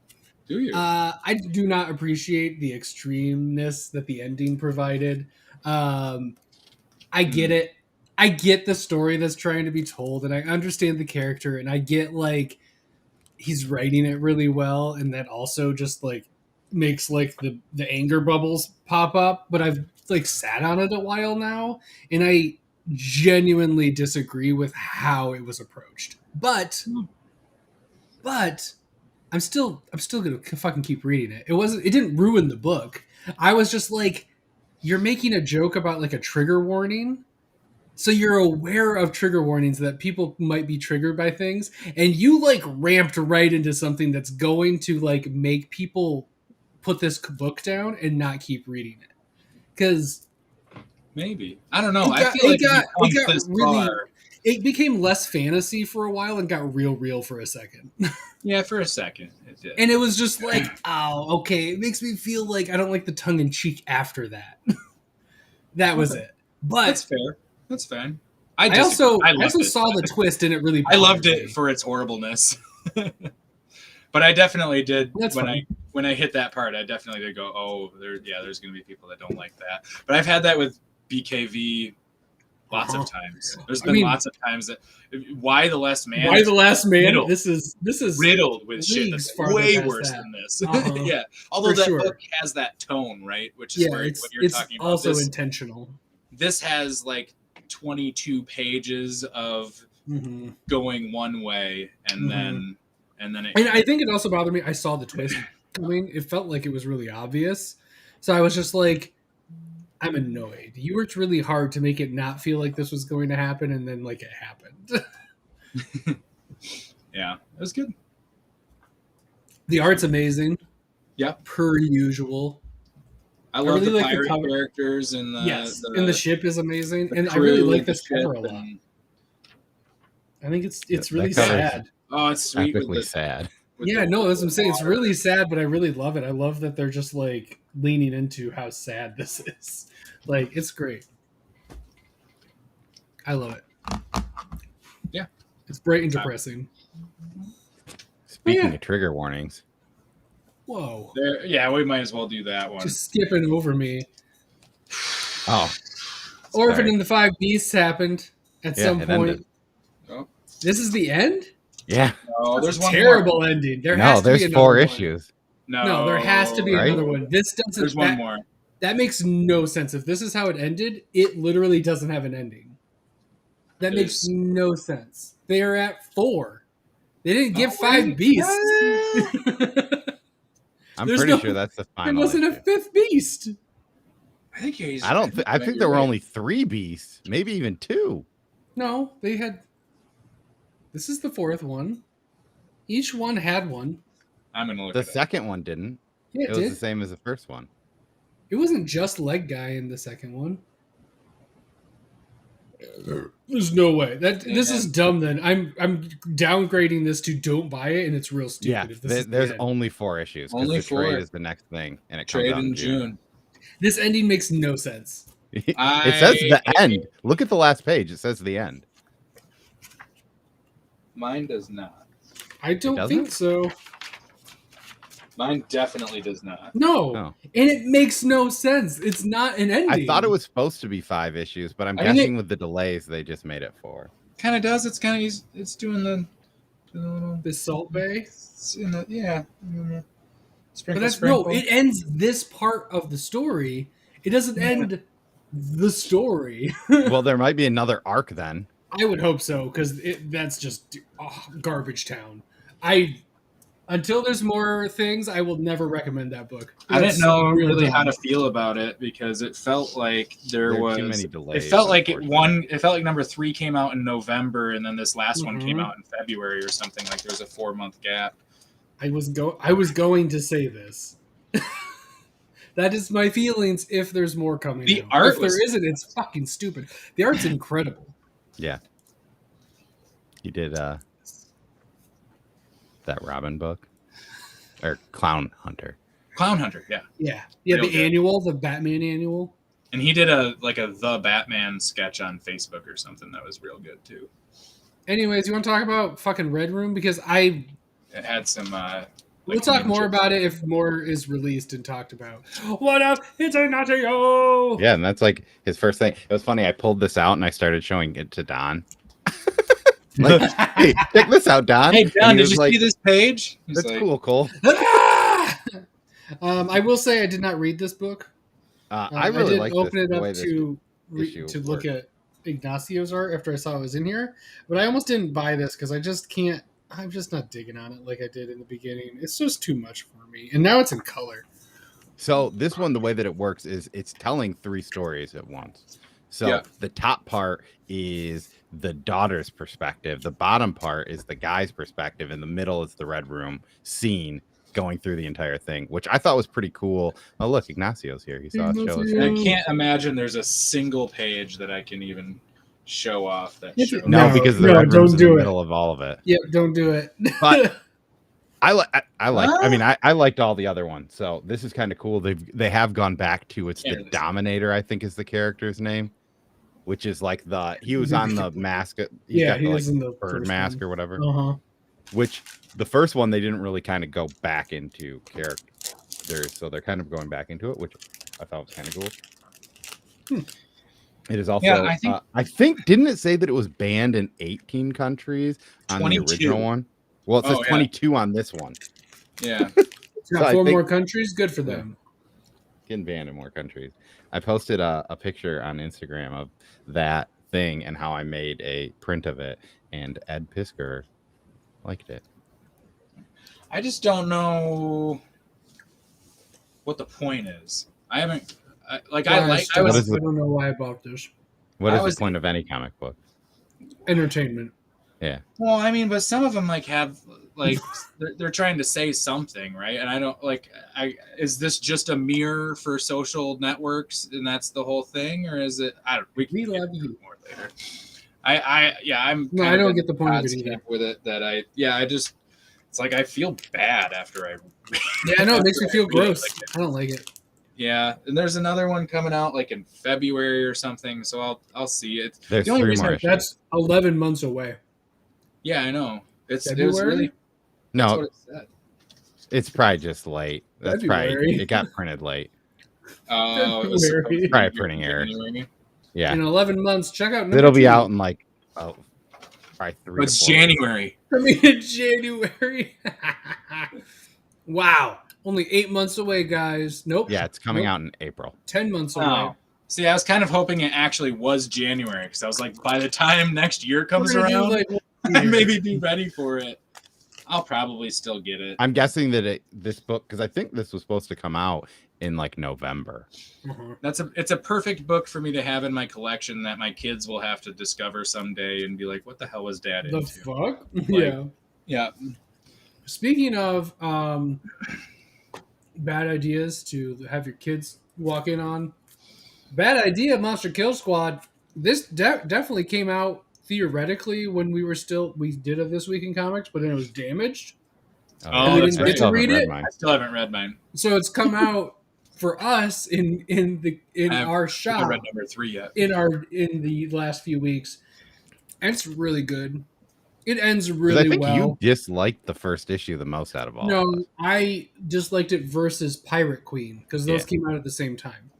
Do you? I do not appreciate the extremeness that the ending provided. I get it. I get the story that's trying to be told, and I understand the character, and I get like he's writing it really well, and that also just like makes like the anger bubbles pop up. But I've like sat on it a while now, and I genuinely disagree with how it was approached. But I'm still gonna fucking keep reading it. It didn't ruin the book. I was just like, you're making a joke about like a trigger warning. So you're aware of trigger warnings that people might be triggered by things, and you like ramped right into something that's going to like make people put this book down and not keep reading it. Because maybe, I don't know. I feel like it got really. It became less fantasy for a while and got real for a second. Yeah, for a second it did. And it was just like, oh, okay. It makes me feel like I don't like the tongue in cheek after that. That was it. But that's fair. That's fine. I also saw the twist, and it really. I loved it for its horribleness. But I definitely did when I hit that part. I definitely did go, oh, there's going to be people that don't like that. But I've had that with BKV lots of times. There's been lots of times that Why the Last Man? Why the Last Man? Riddled. This is riddled with shit that's way worse than this. Yeah, although that book has that tone, right? Which is what you're talking about. It's also intentional. This has like 22 pages of going one way, and then it. I think it also bothered me. I saw the twist coming. It felt like it was really obvious, so I was just like, I'm annoyed. You worked really hard to make it not feel like this was going to happen, and then like it happened. Yeah, it was good. The art's amazing. Yeah, per usual. I love really the pirate characters, and and the ship is amazing, and I really like this cover a lot. I think it's really sad. Oh, it's sweet. Epically sad. Yeah, no, that's what I'm saying. It's really sad, but I really love it. I love that they're just like leaning into how sad this is. Like, it's great. I love it. Yeah, it's bright and depressing. Speaking of trigger warnings. Whoa. Yeah, we might as well do that one. Just skipping over me. Oh. Orphan and the Five Beasts happened at some point. Oh. This is the end? Yeah. No, there's one terrible ending. There's 4 issues. No, there has to be another one. This doesn't. There's one more. That makes no sense. If this is how it ended, it literally doesn't have an ending. That makes no sense. They are at 4. They didn't give 5 beasts. I'm pretty sure that's the final. There wasn't a 5th beast. I think I think there were only 3 beasts, maybe even 2. No, they had. This is the 4th one. Each one had one. I'm gonna look. The second one didn't. Yeah, it was the same as the first one. It wasn't just Leg Guy in the second one. There's no way this is dumb. Then I'm downgrading this to don't buy it, and it's real stupid. Yeah, there's only 4 issues. Only 4 trade is the next thing, and it comes trade out in June. This ending makes no sense. It says the end. Look at the last page. It says the end. Mine does not. I don't think so. Mine definitely does not. No. And it makes no sense. It's not an ending. I thought it was supposed to be 5 issues, but I'm guessing with the delays, they just made it 4. Kind of does. It's kind of it's doing the Salt Bay. Yeah. But that's it ends this part of the story. It doesn't end the story. Well, there might be another arc then. I would hope so, because that's just garbage town. Until there's more things, I will never recommend that book. I didn't know really how to feel about it, because it felt like there was too many delays. It felt like it felt like number 3 came out in November, and then this last one came out in February or something. Like there was a 4-month gap. I was going to say this. That is my feelings. If there's more coming, the art. If there isn't, it's fucking stupid. The art's incredible. Yeah. You did that Robin book? Or Clown Hunter. Clown Hunter, yeah. Yeah. Yeah, the Batman annual. And he did a The Batman sketch on Facebook or something that was real good too. Anyways, you want to talk about fucking Red Room? Because it had some We'll talk more about it if more is released and talked about. What up? It's Ignacio! Yeah, and that's like his first thing. It was funny. I pulled this out and I started showing it to Don. Like, hey, check this out, Don. Hey, Don, did you see this page? He's that's cool, Cole. I will say I did not read this book. I really like open it up to look at Ignacio's art after I saw it was in here, but I almost didn't buy this because I just can't. I'm just not digging on it like I did in the beginning. It's just too much for me, and now it's in color. So this one, the way that it works is it's telling 3 stories at once. So the top part is the daughter's perspective, the bottom part is the guy's perspective, and the middle is the Red Room scene going through the entire thing, which I thought was pretty cool. Oh, look, Ignacio's here. He saw us show us. I can't imagine there's a single page that I can even show off that shows. No, because the Red Room's in the middle of all of it. Yep, don't do it. But I liked all the other ones. So this is kind of cool. They have gone back to the Dominator, I think is the character's name, which is like he was on the mask. He was in the bird mask or whatever. Which the first one they didn't really kind of go back into characters, so they're kind of going back into it, which I thought was kind of cool. It is also, I think, didn't it say that it was banned in 18 countries on 22. The original one? Well, it says 22 on this one. Yeah. It's got 4 more countries. Good for them. Getting banned in more countries. I posted a picture on Instagram of that thing and how I made a print of it, and Ed Pisker liked it. I just don't know what the point is. I haven't. I don't know why I bought this. What is the point of any comic book? Entertainment. Yeah. Well, I mean, but some of them have they're trying to say something, right? And I don't is this just a mirror for social networks, and that's the whole thing, or is it? I don't. We love you more later. I don't get the point of it either. With it, it's like I feel bad after I. Yeah, I know it makes me feel gross. I don't like it. Yeah, and there's another one coming out like in February or something, so I'll see it. There's the only reason that's 11 months away. Yeah, I know. It was really no. What it said. It's probably just late. That's probably it got printed late. Oh, it was probably printing error. Yeah, in 11 months. Check out. It'll be out in probably 3. It's January. I mean, in January. Wow. Only 8 months away, guys. Nope. Yeah, it's coming out in April. 10 months away. Oh. See, I was kind of hoping it actually was January, because I was like, by the time next year comes around, I maybe be ready for it. I'll probably still get it. I'm guessing that this book, because I think this was supposed to come out in November. It's a perfect book for me to have in my collection that my kids will have to discover someday and be like, what the hell was Dad into? The fuck? Yeah. Speaking of bad ideas to have your kids walk in on. Bad idea, Monster Kill Squad. This definitely came out theoretically when we did a This Week in Comics, but then it was damaged. We didn't get to read it. I still haven't read mine. So it's come out for us in our shop. I haven't read number 3 yet. In the last few weeks. And it's really good. It ends really well. I think you disliked the first issue the most out of all. No, I disliked it versus Pirate Queen because those came out at the same time.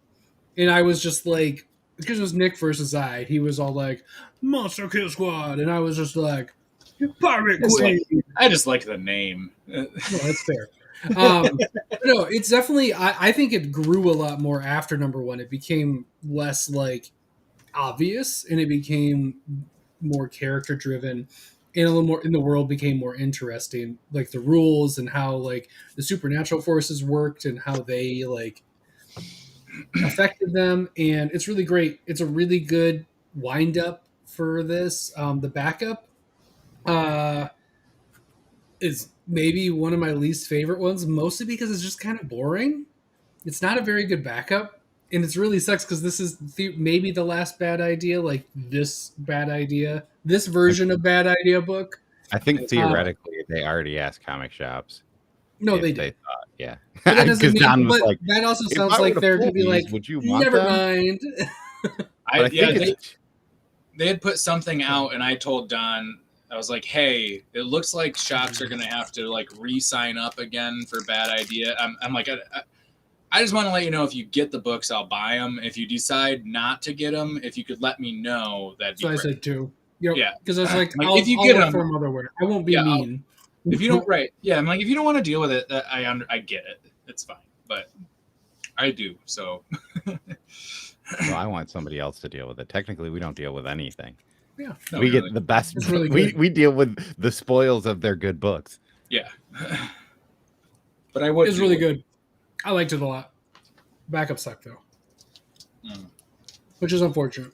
And I was just like, because it was Nick versus I, he was all like, Monster Kill Squad. And I was just like, Pirate Queen. I just like the name. No, that's fair. No, it's definitely, I think it grew a lot more after number 1. It became less obvious, and it became more character driven. And a little more, in the world became more interesting, like the rules and how the supernatural forces worked and how they affected them. And it's really great. It's a really good wind up for this. The backup is maybe one of my least favorite ones, mostly because it's just kind of boring. It's not a very good backup. And it really sucks because this is maybe the last Bad Idea, this version of Bad Idea book. I think theoretically they already asked comic shops. No, they did. They thought, yeah. Because Don was like, that also sounds like they're going to be like, would you want never them? mind. They had put something out, and I told Don, I was like, hey, it looks like shops are gonna have to like re-sign up again for Bad Idea. I'm like, I just want to let you know, if you get the books, I'll buy them. If you decide not to get them, if you could let me know, that'd be So great. I said too. Yep. Yeah, Because I was like, if you get them for them otherwhere. I won't be mean. If you don't, right? Yeah, I'm like, if you don't want to deal with it, I get it. It's fine, but I do. So, well, I want somebody else to deal with it. Technically, we don't deal with anything. Yeah, we get the best. Really we deal with the spoils of their good books. Yeah, but I would. It's really good. I liked it a lot. Backup sucked though, which is unfortunate.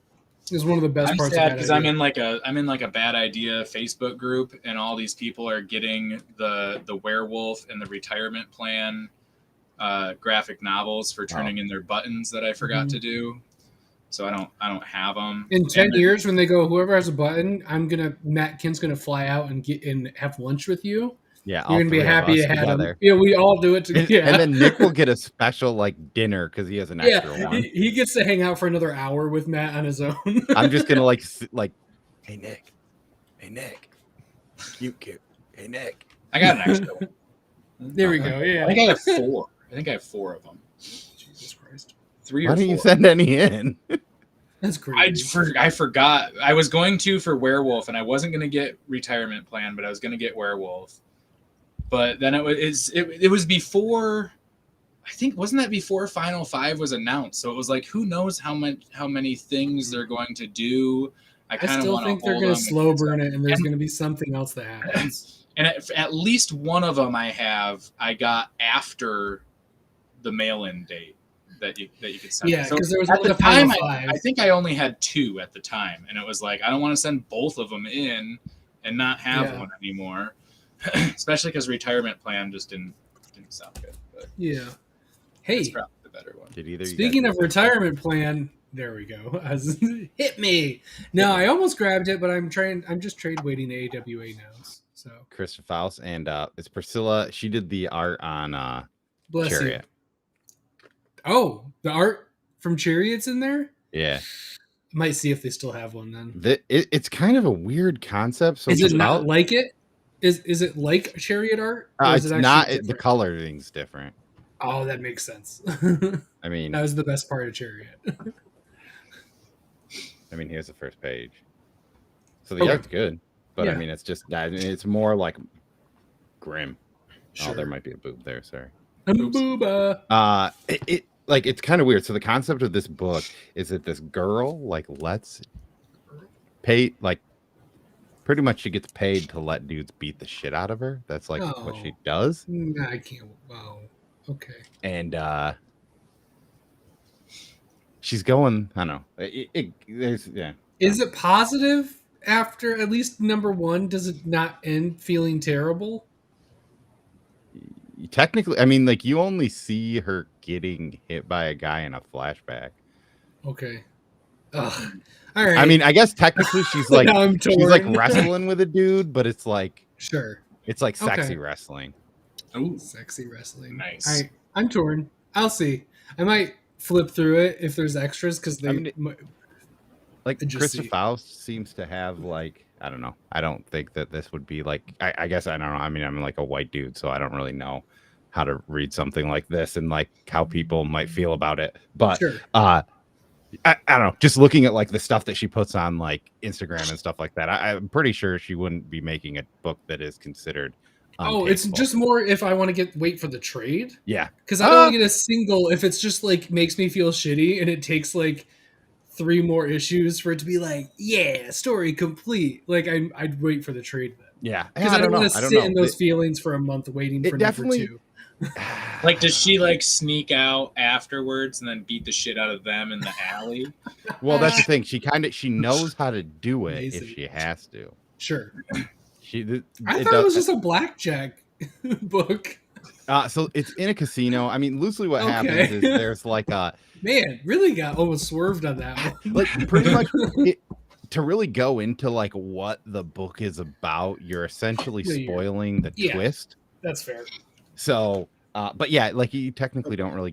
It's one of the best parts. I'm sad because I'm in like a Bad Idea Facebook group, and all these people are getting the werewolf and the retirement plan graphic novels for turning in their buttons that I forgot to do. So I don't have them. In 10 years, when they go, whoever has a button, Matt Kent's gonna fly out and have lunch with you. Yeah, you're gonna be happy to have him. Yeah, we all do it together. Yeah. And then Nick will get a special like dinner because he has an extra one. He gets to hang out for another hour with Matt on his own. I'm just gonna like, hey Nick, cute, hey Nick. I got an extra one. There we go. Yeah, I think I have 4. I think I have 4 of them. Jesus Christ. 3 or 4. Why don't you send any in? That's crazy. I forgot. I was going to for werewolf, and I wasn't going to get retirement plan, but I was going to get werewolf. But then it was before. I think wasn't that before Final 5 was announced? So it was like, who knows how many things they're going to do. I still think they're going to slow burn it, and there's going to be something else that happens. And at least one of them I got after the mail-in date that you could send. Yeah, because there was at one the of the Final time, 5. I think I only had 2 at the time, and it was like, I don't want to send both of them in and not have one anymore, especially because retirement plan just didn't sound good. But yeah. Hey, it's probably the better one. Speaking of retirement plan, there we go. Hit me. No, I almost grabbed it, but I'm just trade waiting to AWA now. So Krista Faust and it's Priscilla. She did the art on Chariot. Oh, the art from Chariot's in there? Yeah. Might see if they still have one then. It's kind of a weird concept. So is it not like it? Is it like Chariot art? It's not. The coloring's different. Oh, that makes sense. I mean, that was the best part of Chariot. I mean, here's the first page. So the art's good, but I mean, it's just that it's more like grim. Sure. Oh, there might be a boob there. Sorry. A booba. It's kind of weird. So the concept of this book is that this girl lets pay pretty much she gets paid to let dudes beat the shit out of her. That's what she does. I can't. Wow. Okay. And she's going. I don't know. Is it positive after at least number 1? Does it not end feeling terrible? Technically, I mean, you only see her getting hit by a guy in a flashback. Okay. Ugh. All right. I mean, I guess technically she's wrestling with a dude, but it's sure. It's like sexy wrestling. Oh, sexy wrestling. Nice. All right. I'm torn. I'll see. I might flip through it if there's extras because they Krista Faust seems to have I don't know. I don't think that this would be I guess I don't know. I mean, I'm a white dude, so I don't really know how to read something like this and how people might feel about it. But sure. I don't know. Just looking at the stuff that she puts on Instagram and stuff like that, I'm pretty sure she wouldn't be making a book that is considered. Oh, it's just more if I want to wait for the trade. Yeah, because I don't want to get a single if it's just makes me feel shitty and it takes 3 more issues for it to be story complete. I'd wait for the trade then. Yeah, because I don't want to sit in those feelings for a month waiting for number 2. Does she sneak out afterwards and then beat the shit out of them in the alley? Well, that's the thing. She knows how to do it if she has to. Sure. I thought it was just a blackjack book. So it's in a casino. I mean, loosely what happens is there's a man really got almost swerved on that one. Pretty much to really go into what the book is about, you're essentially spoiling the twist. That's fair. So, but yeah, you technically don't really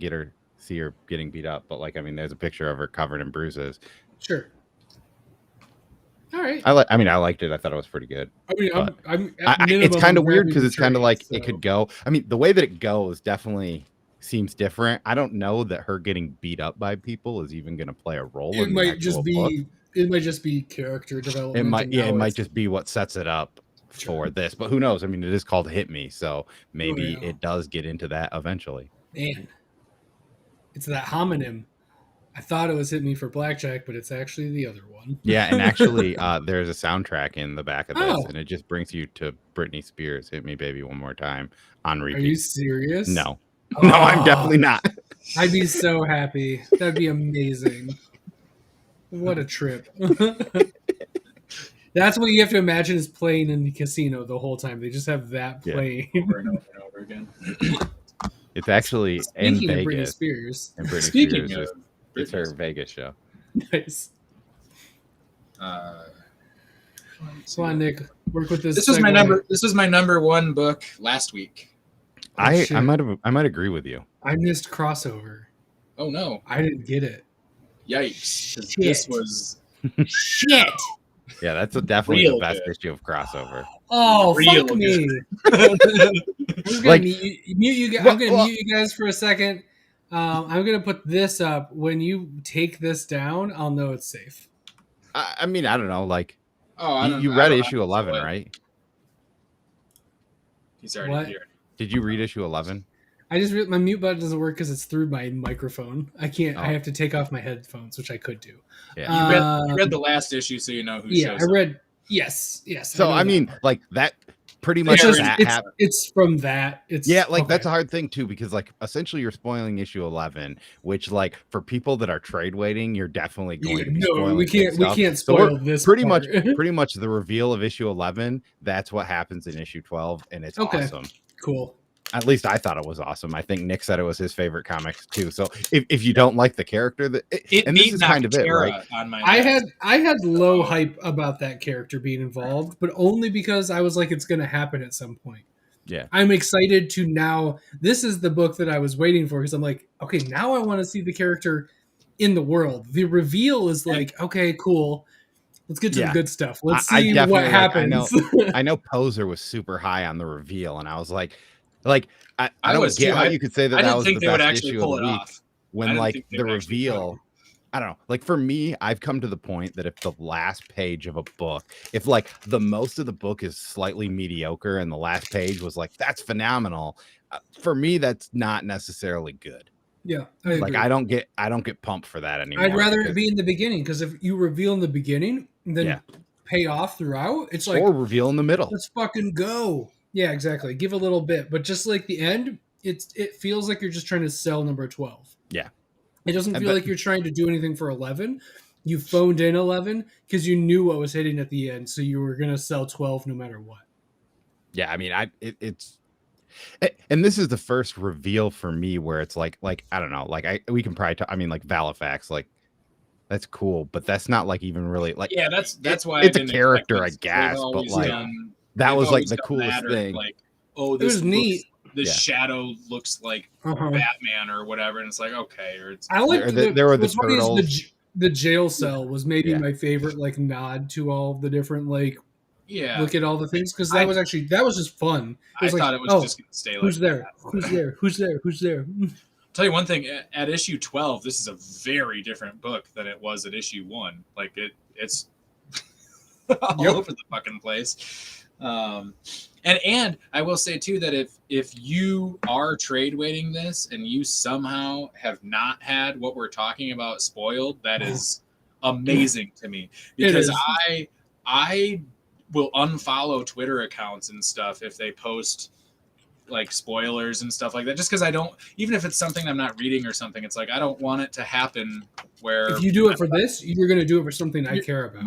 see her getting beat up, but I mean, there's a picture of her covered in bruises. Sure. All right. I liked it. I thought it was pretty good. I mean, I'm it's kind of weird because it's kind of like so. it could go. I mean, the way that it goes definitely seems different. I don't know that her getting beat up by people is even going to play a role. It might just be. It might just be character development. It might. Yeah, it might just be what sets it up for this. But who knows? I mean, it is called Hit Me, so maybe it does get into that eventually. Man, it's that homonym. I thought it was Hit Me for Blackjack, but it's actually the other one. Yeah, and actually, there's a soundtrack in the back of this, and it just brings you to Britney Spears' "Hit Me, Baby, One More Time" on repeat. Are you serious? No, no, I'm definitely not. I'd be so happy. That'd be amazing. What a trip. That's what you have to imagine is playing in the casino the whole time. They just have that playing over and over and over again. It's actually Speaking in of Vegas. Britney Spears. And Britney Speaking Spears of it's her Vegas show. Nice. Come on, Nick. Work with this. This was my number. This was my number one book last week. I might agree with you. I missed Crossover. Oh no! I didn't get it. Yikes! Shit. This was shit. Yeah, that's definitely Real the best good. issue of Crossover. Oh, Real fuck me. good. I'm gonna mute you guys for a second. I'm gonna put this up. When you take this down, I'll know it's safe. I mean, I don't know. Like, Oh, you read issue 11, right? He's already What? here. Did you read issue 11? I just my mute button doesn't work because it's through my microphone. I can't. Oh. I have to take off my headphones, which I could do. Yeah. You read the last issue, so you know who Yeah, shows I up. read. Yes. So I mean, like that. Pretty much it's from that. It's that's a hard thing too, because like essentially you're spoiling issue 11, which like for people that are trade waiting, you're definitely going to be spoiling. We can't spoil this. Pretty much the reveal of issue 11. That's what happens in issue 12, and it's awesome. Cool. At least I thought it was awesome. I think Nick said it was his favorite comics too. So if you don't like the character, and this is kind of it, right? I had low hype about that character being involved, but only because I was like, it's going to happen at some point. Yeah, I'm excited to now. This is the book that I was waiting for because I'm like, okay, now I want to see the character in the world. The reveal is like, okay, cool. Let's get to the good stuff. Let's see what happens. I know Poser was super high on the reveal, and I was like. I don't get how you could say that was the best issue of the week when like the reveal. I don't know. Like for me, I've come to the point that if the last page of a book, if like the most of the book is slightly mediocre and the last page was like that's phenomenal, for me that's not necessarily good. Yeah, I don't get pumped for that anymore. I'd rather it be in the beginning because if you reveal in the beginning, then pay off throughout. It's like or reveal in the middle. Let's fucking go. Yeah, exactly. Give a little bit, but just like the end, it feels like you're just trying to sell number 12. Yeah. It doesn't feel like you're trying to do anything for 11. You phoned in 11 because you knew what was hitting at the end, so you were going to sell 12 no matter what. Yeah, I mean, it's and this is the first reveal for me where it's like I don't know, like we can probably I mean like Valifax, like that's cool, but that's not like even really like that's why it's a character, I guess, but like that was like the coolest thing. Like, oh, this was neat. This shadow looks like Batman or whatever, and it's like okay, or it's I like there were the turtles. The jail cell was maybe my favorite like nod to all the different like look at all the things because that was just fun. I thought it was just gonna stay like who's there? Who's there? Tell you one thing, at issue 12, this is a very different book than it was at issue 1. Like it's all over the fucking place. And I will say too that if you are trade waiting this and you somehow have not had what we're talking about spoiled, that is amazing to me because I will unfollow Twitter accounts and stuff if they post like spoilers and stuff like that, just because I don't, even if it's something I'm not reading or something, it's like I don't want it to happen where if you do it for this, you're going to do it for something I care about.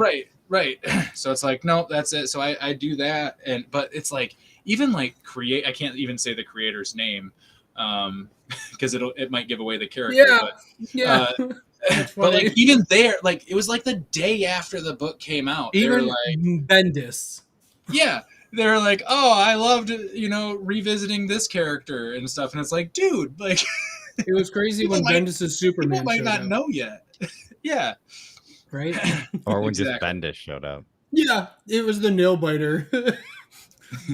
Right. So it's like, no, that's it. So I do that. But it's like, even like I can't even say the creator's name because it might give away the character. But like even there, like it was like the day after the book came out. Even like Bendis. Yeah. They're like, oh, I loved, revisiting this character and stuff. And it's like, dude, like it was crazy when Bendis' Superman people might not know yet. Yeah. Right? Or when just Bendis showed up. Yeah, it was the nail biter.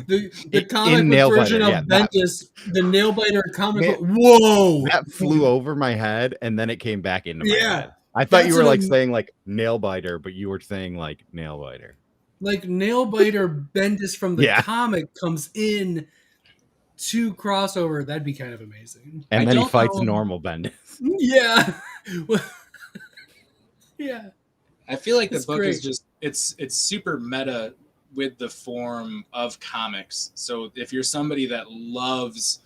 the comic in book Nail version Biter, of yeah, Bendis, the nail biter comic Man, book. Whoa! that flew over my head and then it came back into my Yeah, head. I thought you that's were like saying like nail biter, but you were saying like nail biter. like nail biter Bendis from the Yeah. comic comes in to crossover. That'd be kind of amazing. And I then he don't fights know. normal Bendis. Yeah. Yeah. I feel like the It's book great. is just it's super meta with the form of comics. So if you're somebody that loves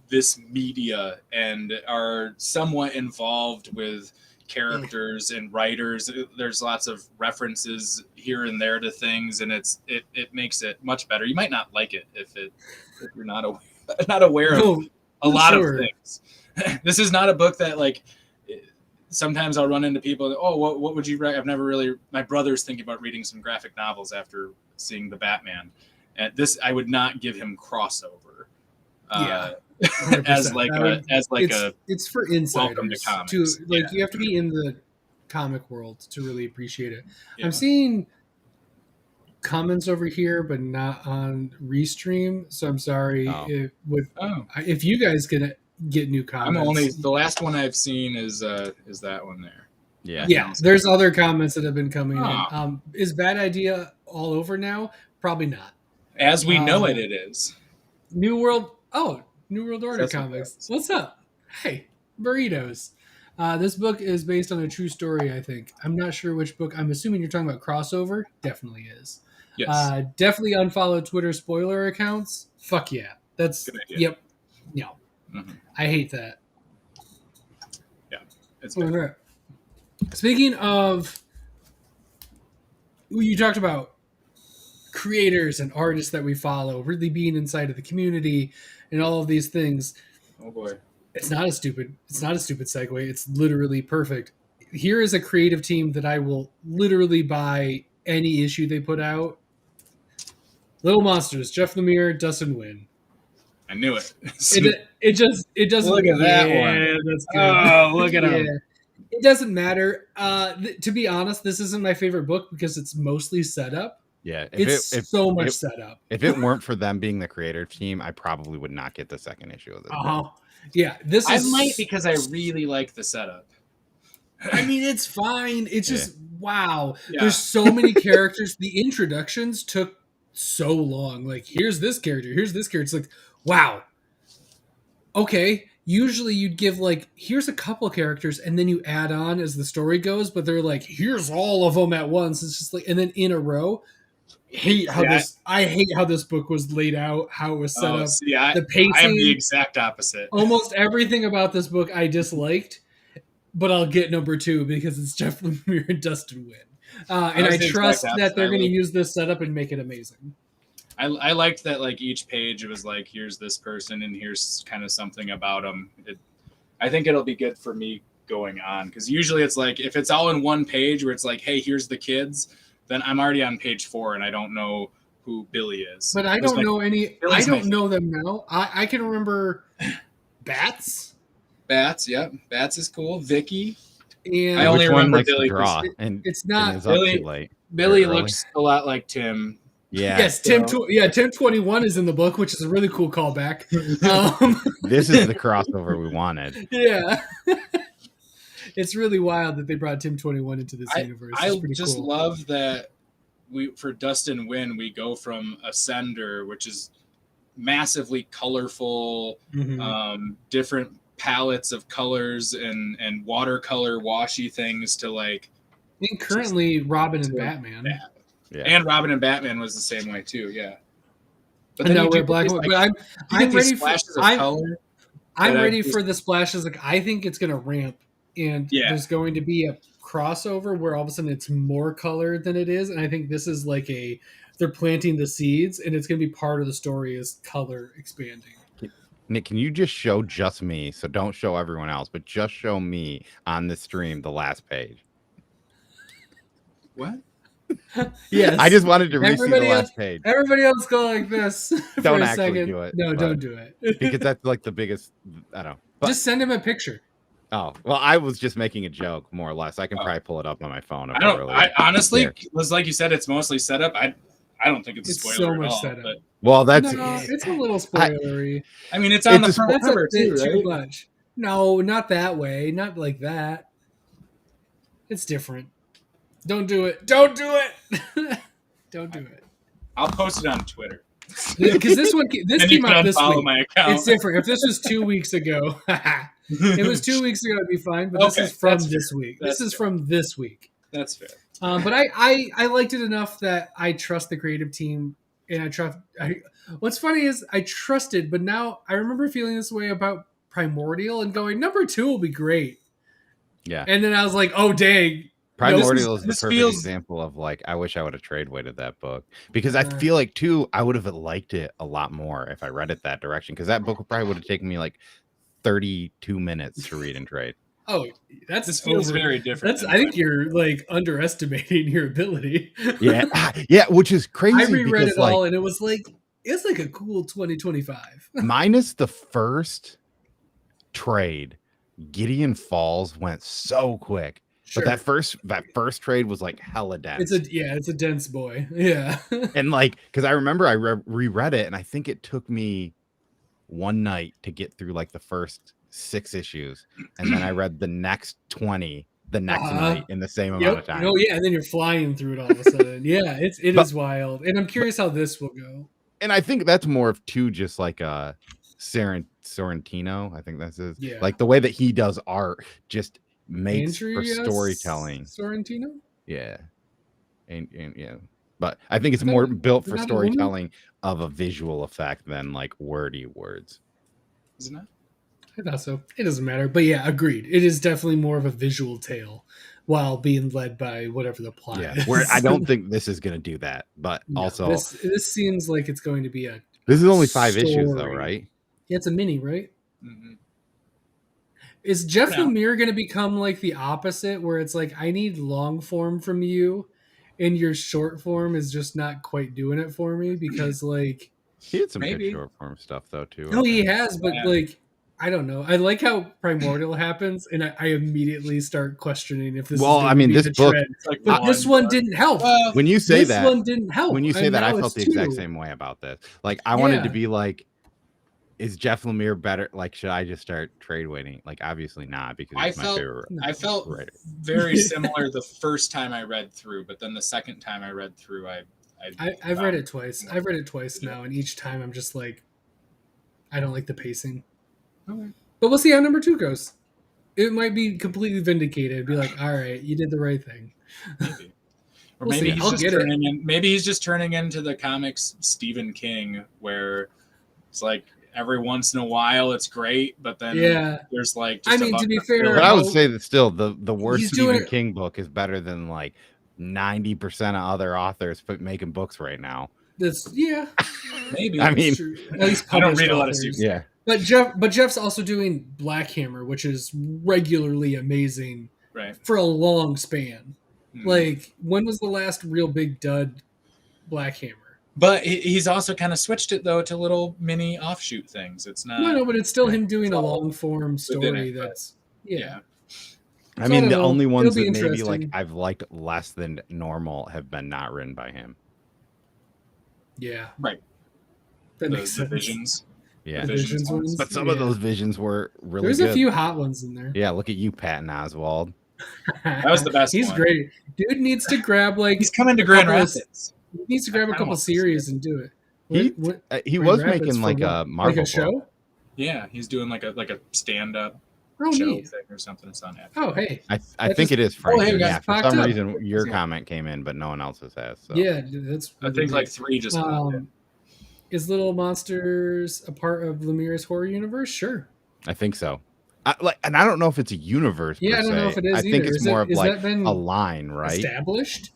this media and are somewhat involved with characters and writers, there's lots of references here and there to things, and it makes it much better. You might not like it if you're not aware of a lot of things. This is not a book that like sometimes I'll run into people that, oh, what would you write? I've never really, my brother's thinking about reading some graphic novels after seeing the Batman, and this I would not give him crossover. As like it's for insiders to comics. You have to be in the comic world to really appreciate it. Yeah. I'm seeing comments over here, but not on Restream, so I'm sorry if you guys can get new comments. The last one I've seen is that one there. Yeah. There's other comments that have been coming in. Is Bad Idea all over now? Probably not. As we know it is. New World Order comics. What's up? Hey, burritos. This book is based on a true story, I think. I'm not sure which book. I'm assuming you're talking about crossover. Definitely is. Yes. Definitely unfollow Twitter spoiler accounts. Fuck yeah. That's yep. No. Mm-hmm. I hate that. Yeah. It's bad. Speaking of, you talked about creators and artists that we follow really being inside of the community and all of these things. Oh boy. It's not a stupid segue. It's literally perfect. Here is a creative team that I will literally buy any issue they put out. Little Monsters, Jeff Lemire, Dustin Nguyen. I knew it. It doesn't look at that one. That's good. Oh, look at him. It doesn't matter. To be honest, this isn't my favorite book because it's mostly setup. Yeah, it's so much setup. If it weren't for them being the creative team, I probably would not get the second issue of this. Yeah, I might because I really like the setup. I mean, it's fine. It's just wow. Yeah. There's so many characters. The introductions took so long. Like, here's this character. Here's this character. It's like, wow. Okay. Usually you'd give like, here's a couple characters and then you add on as the story goes, but they're like, here's all of them at once. It's just like, and then in a row. I hate how this book was laid out, how it was set up. See, the pacing. I am the exact opposite. Almost everything about this book I disliked, but I'll get number 2 because it's Jeff Lemire and Dustin Nguyen. And I trust that they're going to use this setup and make it amazing. I liked that like each page it was like, here's this person and here's kind of something about them. I think it'll be good for me going on because usually it's like if it's all in one page where it's like, hey, here's the kids, then I'm already on page 4 and I don't know who Billy is. But I don't know any. I don't know them now. I can remember Bats. Bats, yeah. Bats is cool. Vicky. And I only remember Billy. It's not Billy. Billy looks a lot like Tim. Yeah. Yes, Tim 21 is in the book, which is a really cool callback. This is the crossover we wanted. Yeah. It's really wild that they brought Tim 21 into this universe. I just love that for Dustin Nguyen, we go from Ascender, which is massively colorful, different palettes of colors and watercolor washy things to like. I think currently Robin and Batman. Yeah. And Robin and Batman was the same way too, yeah. But then we're black. But I'm ready for color. I'm ready for the splashes. Like I think it's gonna ramp. And there's going to be a crossover where all of a sudden it's more color than it is. And I think this is like they're planting the seeds and it's going to be part of the story is color expanding. Nick, can you just show just me? So don't show everyone else, but just show me on the stream the last page. What? Yes. I just wanted to read the last page. Everybody else go like this. Don't for a actually second. do it. No, don't do it. Because that's like the biggest, I don't know. Just send him a picture. Oh, well, I was just making a joke, more or less. I can probably pull it up on my phone. If I honestly was like you said, it's mostly setup. I don't think it's a spoiler so at much all. setup. But well, that's it's a little spoilery. I mean, it's on the front that's cover a bit too, right? too much. No, not that way. Not like that. It's different. Don't do it. Don't do it. Don't do it. I'll post it on Twitter. Because this came out this week. My account. It's different. If this was 2 weeks ago, it was 2 weeks ago, it'd be fine. But this is from this week. This is from this week. That's fair. But I liked it enough that I trust the creative team, and I trust. What's funny is I trusted, but now I remember feeling this way about Primordial and going, number 2 will be great. Yeah. And then I was like, oh dang. Primordial is the perfect example of like, I wish I would have trade weighted that book, because I feel like too, I would have liked it a lot more if I read it that direction, because that book probably would have taken me like 32 minutes to read and trade. Oh, this feels very different. I think you're like underestimating your ability. Yeah, which is crazy. I reread it all, and it was like a cool 2025. Minus the first trade, Gideon Falls went so quick. Sure. But that first trade was like hella dense. It's a dense boy. Yeah. And like, because I remember I reread it, and I think it took me one night to get through like the first 6 issues, and then I read the next 20 the next night in the same amount of time. Oh yeah, and then you're flying through it all of a sudden. Yeah, it is wild, and I'm curious how this will go. And I think that's more of just like a Sorrentino. I think that's his. Yeah. Like the way that he does art just makes for storytelling. Sorrentino. Yeah, and yeah, but I think it's more built for storytelling of a visual effect than like wordy words. Isn't it? I thought so. It doesn't matter, but yeah, agreed. It is definitely more of a visual tale, while being led by whatever the plot is. Where I don't think this is going to do that, but also this seems like it's going to be a. This is only 5 issues, though, right? Yeah, it's a mini, right? Mm-hmm. Is Jeff Lemire going to become like the opposite, where it's like, I need long form from you, and your short form is just not quite doing it for me, because like he had some good short form stuff though too. No, he has, but like I don't know. I like how Primordial happens, and I immediately start questioning if this. Well, is I mean, this book, but this one didn't help. When you say that, this one didn't help. When you say that, I felt the exact same way about this. Like, I wanted to be like, is Jeff Lemire better? Like, should I just start trade waiting? Like, obviously not, because he's my favorite. I felt very similar the first time I read through, but then the second time I read through, I've read it twice. I've read it twice now, and each time I'm just like, I don't like the pacing. Okay. But we'll see how number 2 goes. It might be completely vindicated. Be like, all right, you did the right thing. Maybe. Or maybe he's just turning into the comics Stephen King, where it's like every once in a while it's great, but then there's like just to be fair, but I would say that still the worst Stephen King book is better than like 90% of other authors making books right now. Maybe. I mean, at least I don't read a lot of Stephen. Yeah. But Jeff's also doing Black Hammer, which is regularly amazing, for a long span. Like, when was the last real big dud Black Hammer? But he's also kind of switched it though to little mini offshoot things. It's not. No, but it's still him doing a long form story. That's I mean, the only ones that maybe like I've liked less than normal have been not written by him. Yeah. Right. That makes sense. Visions. Yeah, Visions ones. But some of those visions were really There's good. A few hot ones in there. Yeah, look at you, Patton Oswalt. That was the best He's one. Great. Dude needs to grab like... He's coming to Grand Rapids. He needs to grab a couple series and do it. He was making like a Marvel show? book. Yeah, he's doing like a stand-up show thing or something. It's on Netflix. Oh, hey. I think it is Frank. For some up. reason, your comment came in, but no one else's has. So. Yeah, that's... I think like 3 just Is Little Monsters a part of Lemire's horror universe? Sure. I think so. And I don't know if it's a universe. Yeah, per I don't se. know if it is. I think it's more of like a line, right? Established.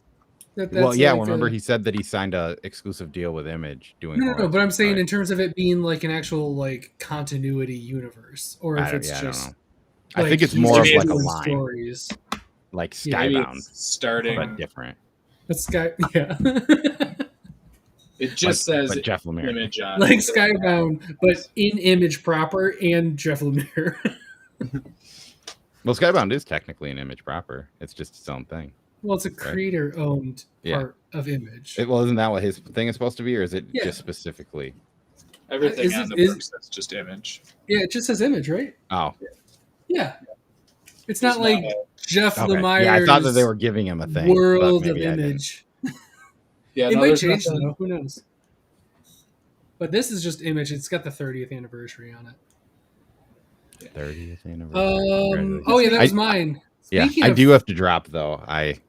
Well, yeah. Remember, he said that he signed a exclusive deal with Image doing. No. But I'm saying in terms of it being like an actual like continuity universe, or if it's just. I don't know. I think it's more of like a line. Stories. Like Skybound, starting but different. But yeah. It just says Jeff Lemire. Image on like Skybound, but in Image proper and Jeff Lemire. Well, Skybound is technically an Image proper. It's just its own thing. Well, it's a creator-owned part of Image. Isn't that what his thing is supposed to be, or is it just specifically? Everything on the books that's just Image. Yeah, it just says Image, right? Oh. Yeah. It's not like Jeff Lemire's I thought that they were giving him a thing. World of Image. Yeah, it might change, though. Who knows? But this is just Image. It's got the 30th anniversary on it. 30th anniversary. Oh, yeah, that was mine. Speaking I do have to drop, though.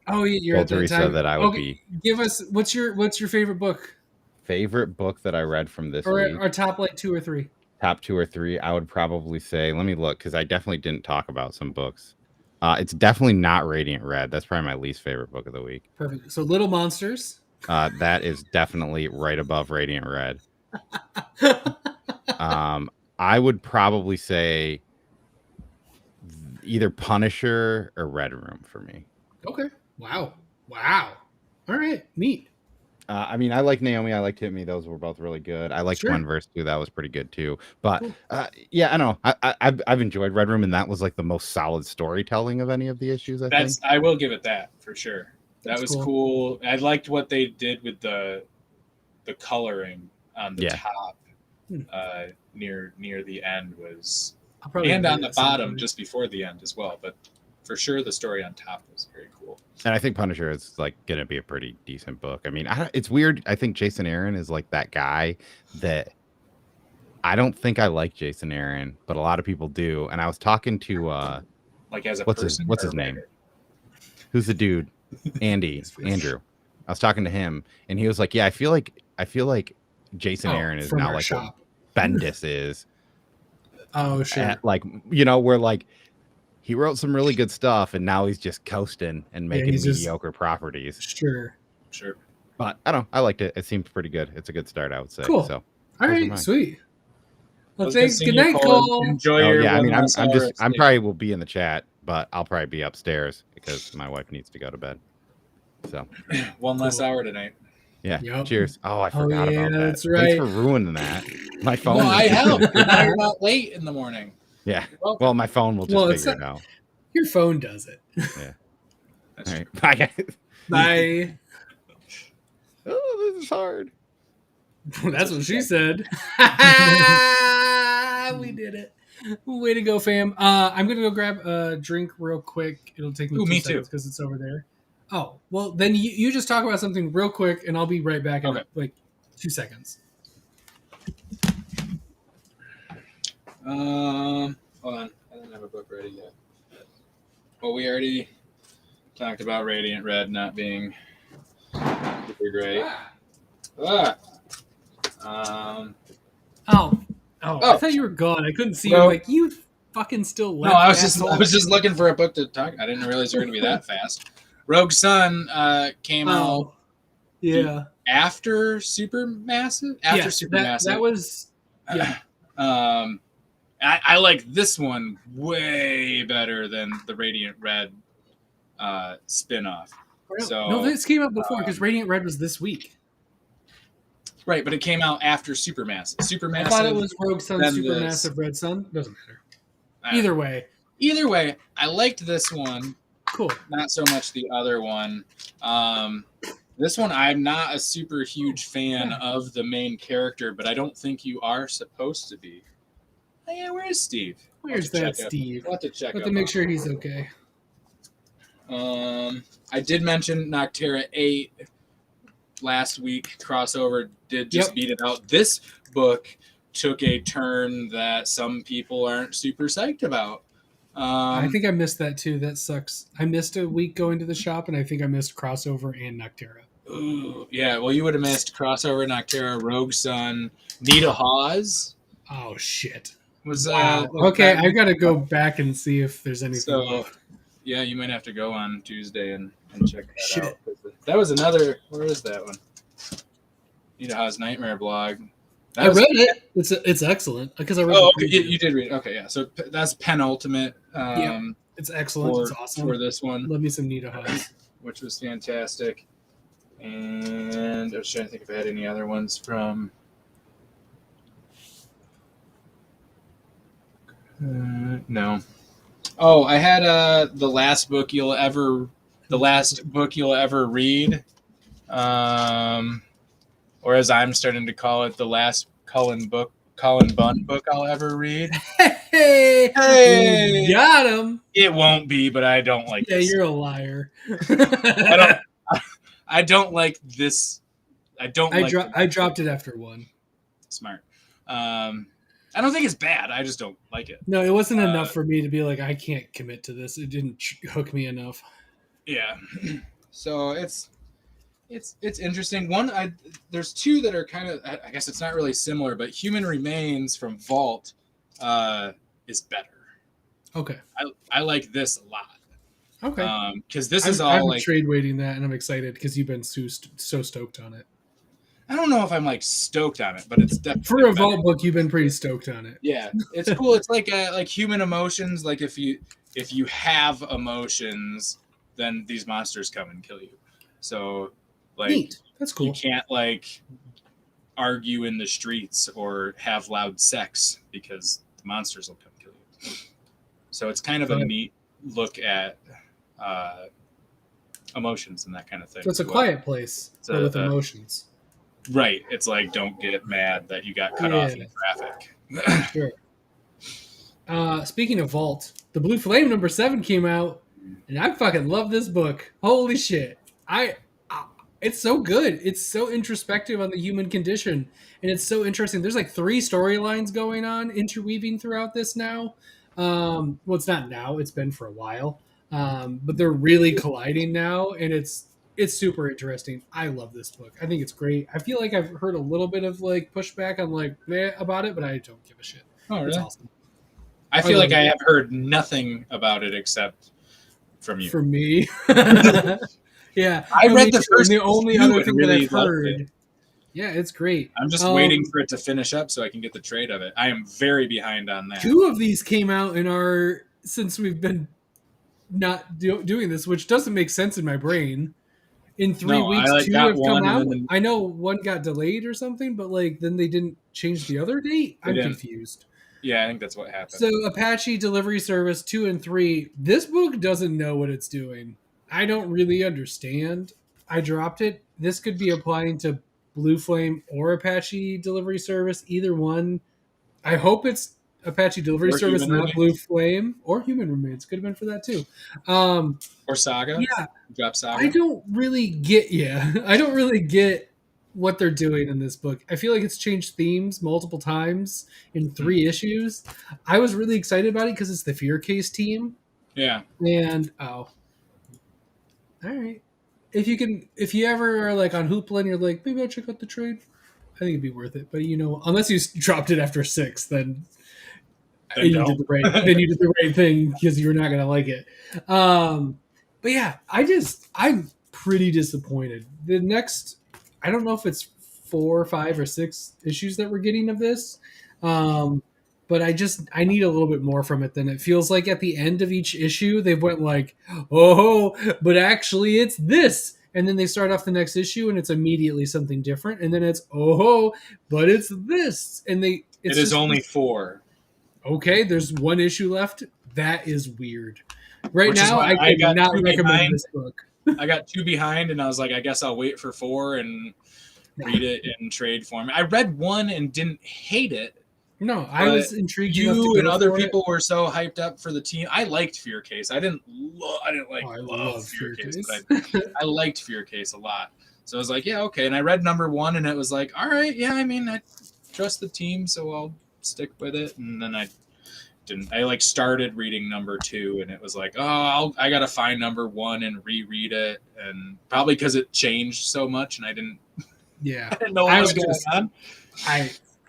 You're told Teresa that I would be. Give us, what's your favorite book? Favorite book that I read from this week? Or our top, 2 or 3? Top 2 or 3, I would probably say, let me look, because I definitely didn't talk about some books. It's definitely not Radiant Red. That's probably my least favorite book of the week. Perfect. So Little Monsters. That is definitely right above Radiant Red. I would probably say either Punisher or Red Room for me. Okay. Wow. All right. Neat. I mean, I like Naomi. I liked Hit Me. Those were both really good. I liked Gwenverse too. That was pretty good too. But I know. I've enjoyed Red Room, and that was like the most solid storytelling of any of the issues. I will give it that for sure. That was cool. I liked what they did with the coloring on the top near the end was, and on the bottom just before the end as well. But for sure, the story on top was very cool. And I think Punisher is like going to be a pretty decent book. I mean, it's weird. I think Jason Aaron is like that guy that I don't think I like Jason Aaron, but a lot of people do. And I was talking to like as a what's person, his name? Who's the dude? Andrew. I was talking to him, and he was like, "Yeah, I feel like Jason Aaron is now like what Bendis is." Oh, sure. Where like he wrote some really good stuff, and now he's just coasting and making mediocre properties. Sure. But I don't know. I liked it. It seemed pretty good. It's a good start, I would say. Cool. So, all right, sweet. Well, thanks. Good night, Cole. Enjoy your. I mean, I'm probably will be in the chat, but I'll probably be upstairs because my wife needs to go to bed. So, one less hour tonight. Yeah. Yep. Cheers. Oh, I forgot about that. That's right. Thanks for ruining that. My phone. Well, I helped. Now you're not late in the morning. Yeah. Well, my phone will just figure it out. Your phone does it. Yeah. All right. Bye, guys. Bye. Oh, this is hard. That's what she said. We did it. Way to go, fam. I'm going to go grab a drink real quick. It'll take me 2 seconds because it's over there. Oh, well, then you just talk about something real quick, and I'll be right back in like 2 seconds. Hold on. I don't have a book ready yet. Well, we already talked about Radiant Red not being super great. I thought you were gone. I couldn't see you. Like, you fucking still left. No, I was just looking for a book to talk. I didn't realize you were going to be that fast. Rogue Sun came out after Supermassive. Supermassive. That was I like this one way better than the Radiant Red spin-off. So no, this came out before because Radiant Red was this week. Right, but it came out after Supermassive. I thought it was Rogue Sun, Supermassive, Red Sun. Doesn't matter. Either way, I liked this one. Cool. Not so much the other one. This one, I'm not a super huge fan of the main character, but I don't think you are supposed to be. Oh, yeah, where is Steve? Where's that Steve? I'll have to check. Let to make sure he's okay. I did mention Noctera 8 last week. Crossover did just beat it out. This book took a turn that some people aren't super psyched about. I think I missed that too. That sucks. I missed a week going to the shop, and I think I missed Crossover and Noctera. Ooh, yeah. Well, you would have missed Crossover, Noctera, Rogue Sun, Nita Hawes. Oh shit. Was okay? I got to go back and see if there's anything. So, yeah, you might have to go on Tuesday and check that out. That was another. Where is that one? Nita Hawes Nightmare blog. I read it. It's excellent because I read. Oh, okay. You did read it. Okay, yeah. So that's penultimate. It's excellent. It's awesome for this one. Love me some Nita Hawes, which was fantastic. And I was trying to think if I had any other ones from. No. Oh, I had the last book you'll ever read, or as I'm starting to call it, the last Cullen Bunn book I'll ever read. Hey, got him. It won't be, but I don't like Yeah, this. you're a liar. I don't like this. I dropped it after one. Smart. I don't think it's bad. I just don't like it. No, it wasn't enough for me to be like, I can't commit to this. It didn't hook me enough. Yeah. So it's interesting. There's two that are kind of, I guess it's not really similar, but Human Remains from Vault is better. Okay. I like this a lot. Okay. Because this is all I'm like trade waiting that, and I'm excited because you've been so stoked on it. I don't know if I'm like stoked on it, but it's definitely for a Vault book. You've been pretty stoked on it. Yeah, it's cool. It's like human emotions. Like if you have emotions, then these monsters come and kill you. So like Neat. That's cool. You can't like argue in the streets or have loud sex because the monsters will come kill you. So it's kind of a neat look at emotions and that kind of thing. So it's a quiet place with emotions. Right. It's like, don't get mad that you got cut off in traffic. Sure. Speaking of Vault, the Blue Flame #7 came out, and I fucking love this book. Holy shit. It's so good. It's so introspective on the human condition, and it's so interesting. There's like 3 storylines going on, interweaving throughout this now. Well, it's not now. It's been for a while. But they're really colliding now, and it's super interesting. I love this book. I think it's great. I feel like I've heard a little bit of like pushback on like about it, but I don't give a shit. Oh, really? It's awesome. I feel like I have heard nothing about it except from you. From me. Yeah. I read the first. The only other thing that I've heard. Yeah, it's great. I'm just waiting for it to finish up so I can get the trade of it. I am very behind on that. 2 of these came out since we've been not doing this, which doesn't make sense in my brain. In 3 weeks, 2 have come out. I know one got delayed or something, but like then they didn't change the other date. I'm confused. Yeah, I think that's what happened. So Apache Delivery Service 2 and 3. This book doesn't know what it's doing. I don't really understand. I dropped it. This could be applying to Blue Flame or Apache Delivery Service. Either one. I hope it's Apache Delivery Service, not Blue Flame, or Human Remains. Could have been for that too. Or Saga. Yeah. Drop Saga. I don't really get what they're doing in this book. I feel like it's changed themes multiple times in 3 issues. I was really excited about it because it's the Fear Case team. Yeah. And all right. If you ever are like on Hoopla and you're like, maybe I'll check out the trade, I think it'd be worth it. But unless you dropped it after 6, then you did the right thing because you're not gonna like it. But yeah, I'm pretty disappointed. The next, I don't know if it's 4, 5, or 6 issues that we're getting of this. But I need a little bit more from it than it feels like at the end of each issue. They went like, oh, but actually it's this. And then they start off the next issue and it's immediately something different. And then it's, oh, but it's this. And it is only 4. Okay, there's 1 issue left. That is weird. Right now, I cannot recommend this book. I got 2 behind and I was like, I guess I'll wait for 4 and read it in trade form. I read 1 and didn't hate it. No, I was intrigued. You and other people were so hyped up for the team. I liked Fear Case. I didn't love Fear Case, but I liked Fear Case a lot. So I was like, yeah, okay. And I read #1, and it was like, all right, yeah. I mean, I trust the team, so I'll stick with it. And then I didn't. I started reading #2, and it was like, oh, I gotta find #1 and reread it, and probably because it changed so much, and I didn't. Yeah, I didn't know what was going on.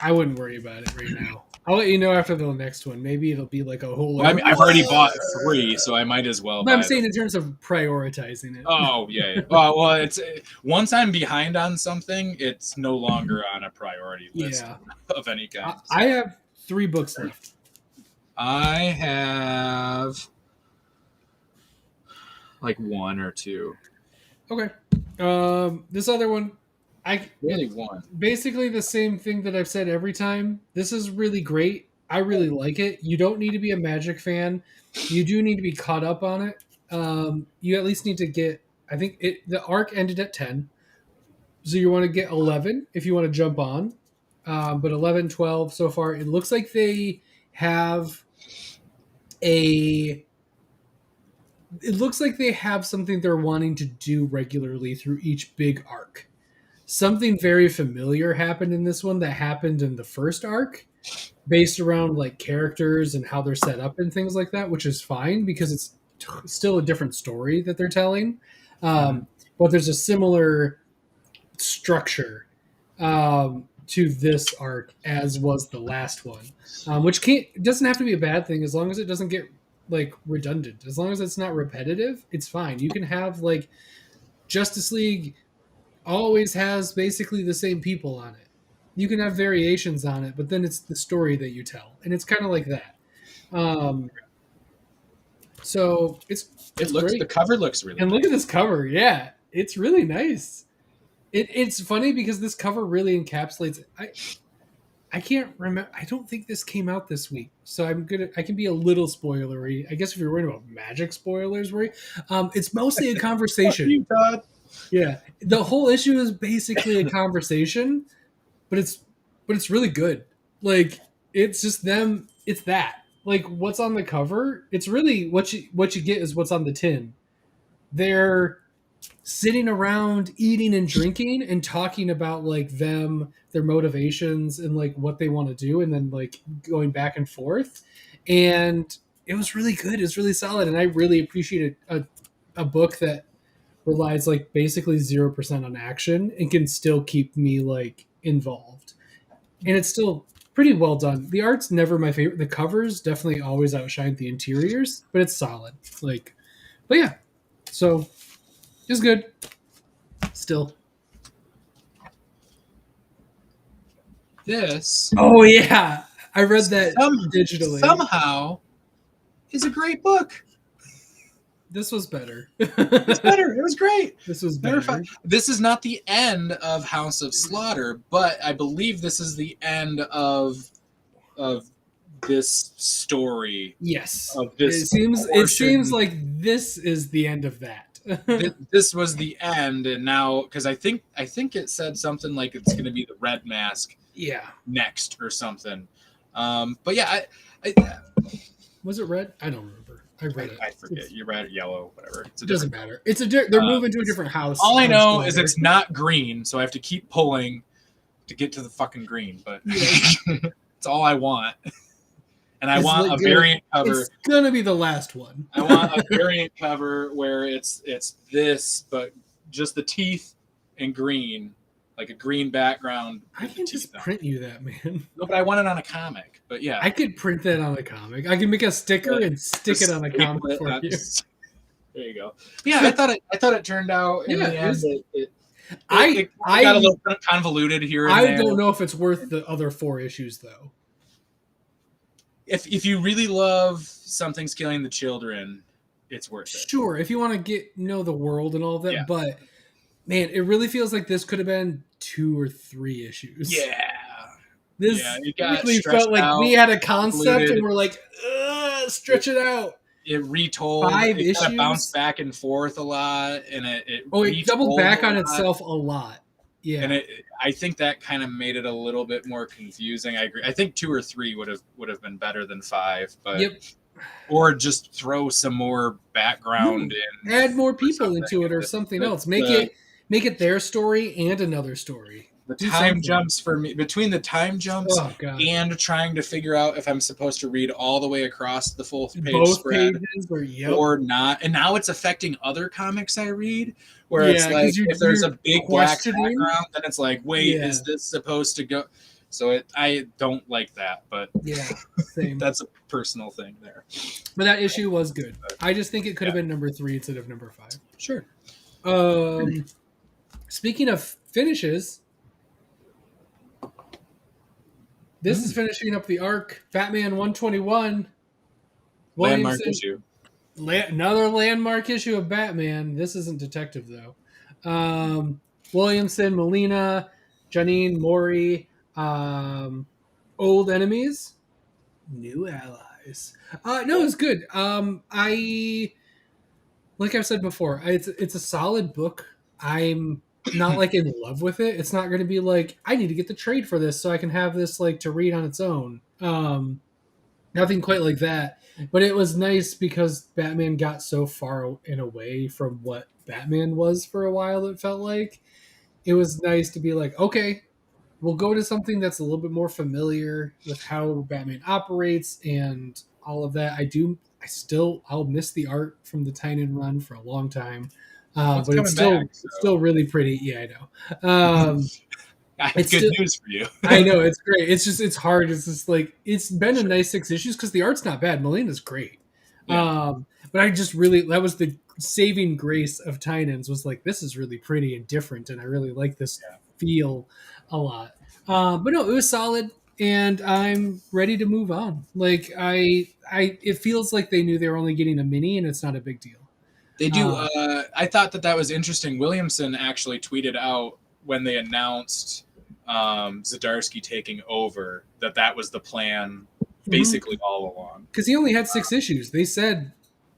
I wouldn't worry about it right now. I'll let you know after the next one. Maybe it'll be like a whole. Well, I've already bought 3, so I might as well. But I'm saying in terms of prioritizing it. Oh yeah. Well, it's once I'm behind on something, it's no longer on a priority list of any kind. I have 3 books left. I have like 1 or 2. Okay. This other one. Really 1. Basically the same thing that I've said every time. This is really great. I really like it. You don't need to be a Magic fan. You do need to be caught up on it. You at least need to get. I think the arc ended at 10, so you want to get 11 if you want to jump on. But 11, 12 so far. It looks like they have a. It looks like they have something they're wanting to do regularly through each big arc. Something very familiar happened in this one that happened in the first arc, based around like characters and how they're set up and things like that, which is fine because it's still a different story that they're telling. But there's a similar structure to this arc as was the last one, which doesn't have to be a bad thing as long as it doesn't get like redundant. As long as it's not repetitive, it's fine. You can have like Justice League always has basically the same people on it. You can have variations on it, but then it's the story that you tell, and it's kind of like that. So it looks great. The cover looks really. And nice. Look at this cover, yeah, it's really nice. It's funny because this cover really encapsulates. I can't remember. I don't think this came out this week, so I can be a little spoilery. I guess if you're worried about Magic spoilers, it's mostly a conversation. You, Todd. Yeah, the whole issue is basically a conversation, but it's really good. Like it's just them. It's that. Like what's on the cover. It's really what you get is what's on the tin. They're sitting around eating and drinking and talking about like their motivations and like what they want to do, and then like going back and forth. And it was really good. It was really solid, and I really appreciated a book that relies like basically 0% on action and can still keep me like involved. And it's still pretty well done. The art's never my favorite. The covers definitely always outshine the interiors, but it's solid. Like, but yeah, so it's good. Still. This. Oh yeah, I read that digitally. Somehow, is a great book. This was better. It's better. It was great. This was better. This is not the end of House of Slaughter, but I believe this is the end of this story. Yes. Of this it seems like this is the end of that. This was the end, and now because I think it said something like it's going to be the Red Mask. Yeah. Next or something. But yeah, I was it red? I don't remember. I read it. I forget. You read it yellow, whatever. It doesn't matter. They're moving to a different house. All I know is it's not green, so I have to keep pulling to get to the fucking green. But it's all I want. And I want a variant cover. It's gonna be the last one. I want a variant cover where it's this, but just the teeth and green, like a green background. I can just print you that, man. No, but I want it on a comic. But yeah, I could print that on a comic. I can make a sticker and stick it on a comic for you. There you go. Yeah, I thought it turned out in the end. It got a little convoluted here and there. I don't know if it's worth the other 4 issues though. If you really love Something's Killing the Children, it's worth it. Sure, if you want to know the world and all of that, yeah. But man, it really feels like this could have been 2 or 3 issues. Yeah. This really felt like we had a concept and we're like, stretch it out. It retold. 5 issues. Kind of bounced back and forth a lot, and it doubled back on itself a lot. Yeah, and I think that kind of made it a little bit more confusing. I agree. I think 2 or 3 would have been better than 5, but or just throw some more background in, add more people into it, or something else. Make it their story and another story. The time jumps for me between the time jumps and trying to figure out if I'm supposed to read all the way across the full page spread or not. And now it's affecting other comics I read where it's like if there's a big black background, then it's like, wait, is this supposed to go? So I don't like that, but same. That's a personal thing there. But that issue was good. I just think it could have been number 3 instead of number 5. Sure. Speaking of finishes, this is finishing up the arc. Batman 121. Landmark issue. Another landmark issue of Batman. This isn't Detective, though. Williamson, Molina, Janine, Mori, Old Enemies. New allies. No, it's good. I like I've said before, it's a solid book. I'm not like in love with it. It's not going to be like I need to get the trade for this so I can have this like to read on its own. Nothing quite like that. But it was nice because Batman got so far and away from what Batman was for a while. It felt like it was nice to be like, okay, we'll go to something that's a little bit more familiar with how Batman operates and all of that. I'll miss the art from the Tynion run for a long time. But it's still really pretty. Yeah, I know. It's good news for you. I know, it's great. It's hard. It's just like, it's been a nice 6 issues because the art's not bad. Melina's great. Yeah. But I just really, that was the saving grace of Tynion's was like, this is really pretty and different. And I really like this feel a lot. But no, it was solid. And I'm ready to move on. Like it feels like they knew they were only getting a mini and it's not a big deal. They do. I thought that was interesting. Williamson actually tweeted out when they announced Zdarsky taking over that was the plan basically all along. Because he only had 6 issues. They said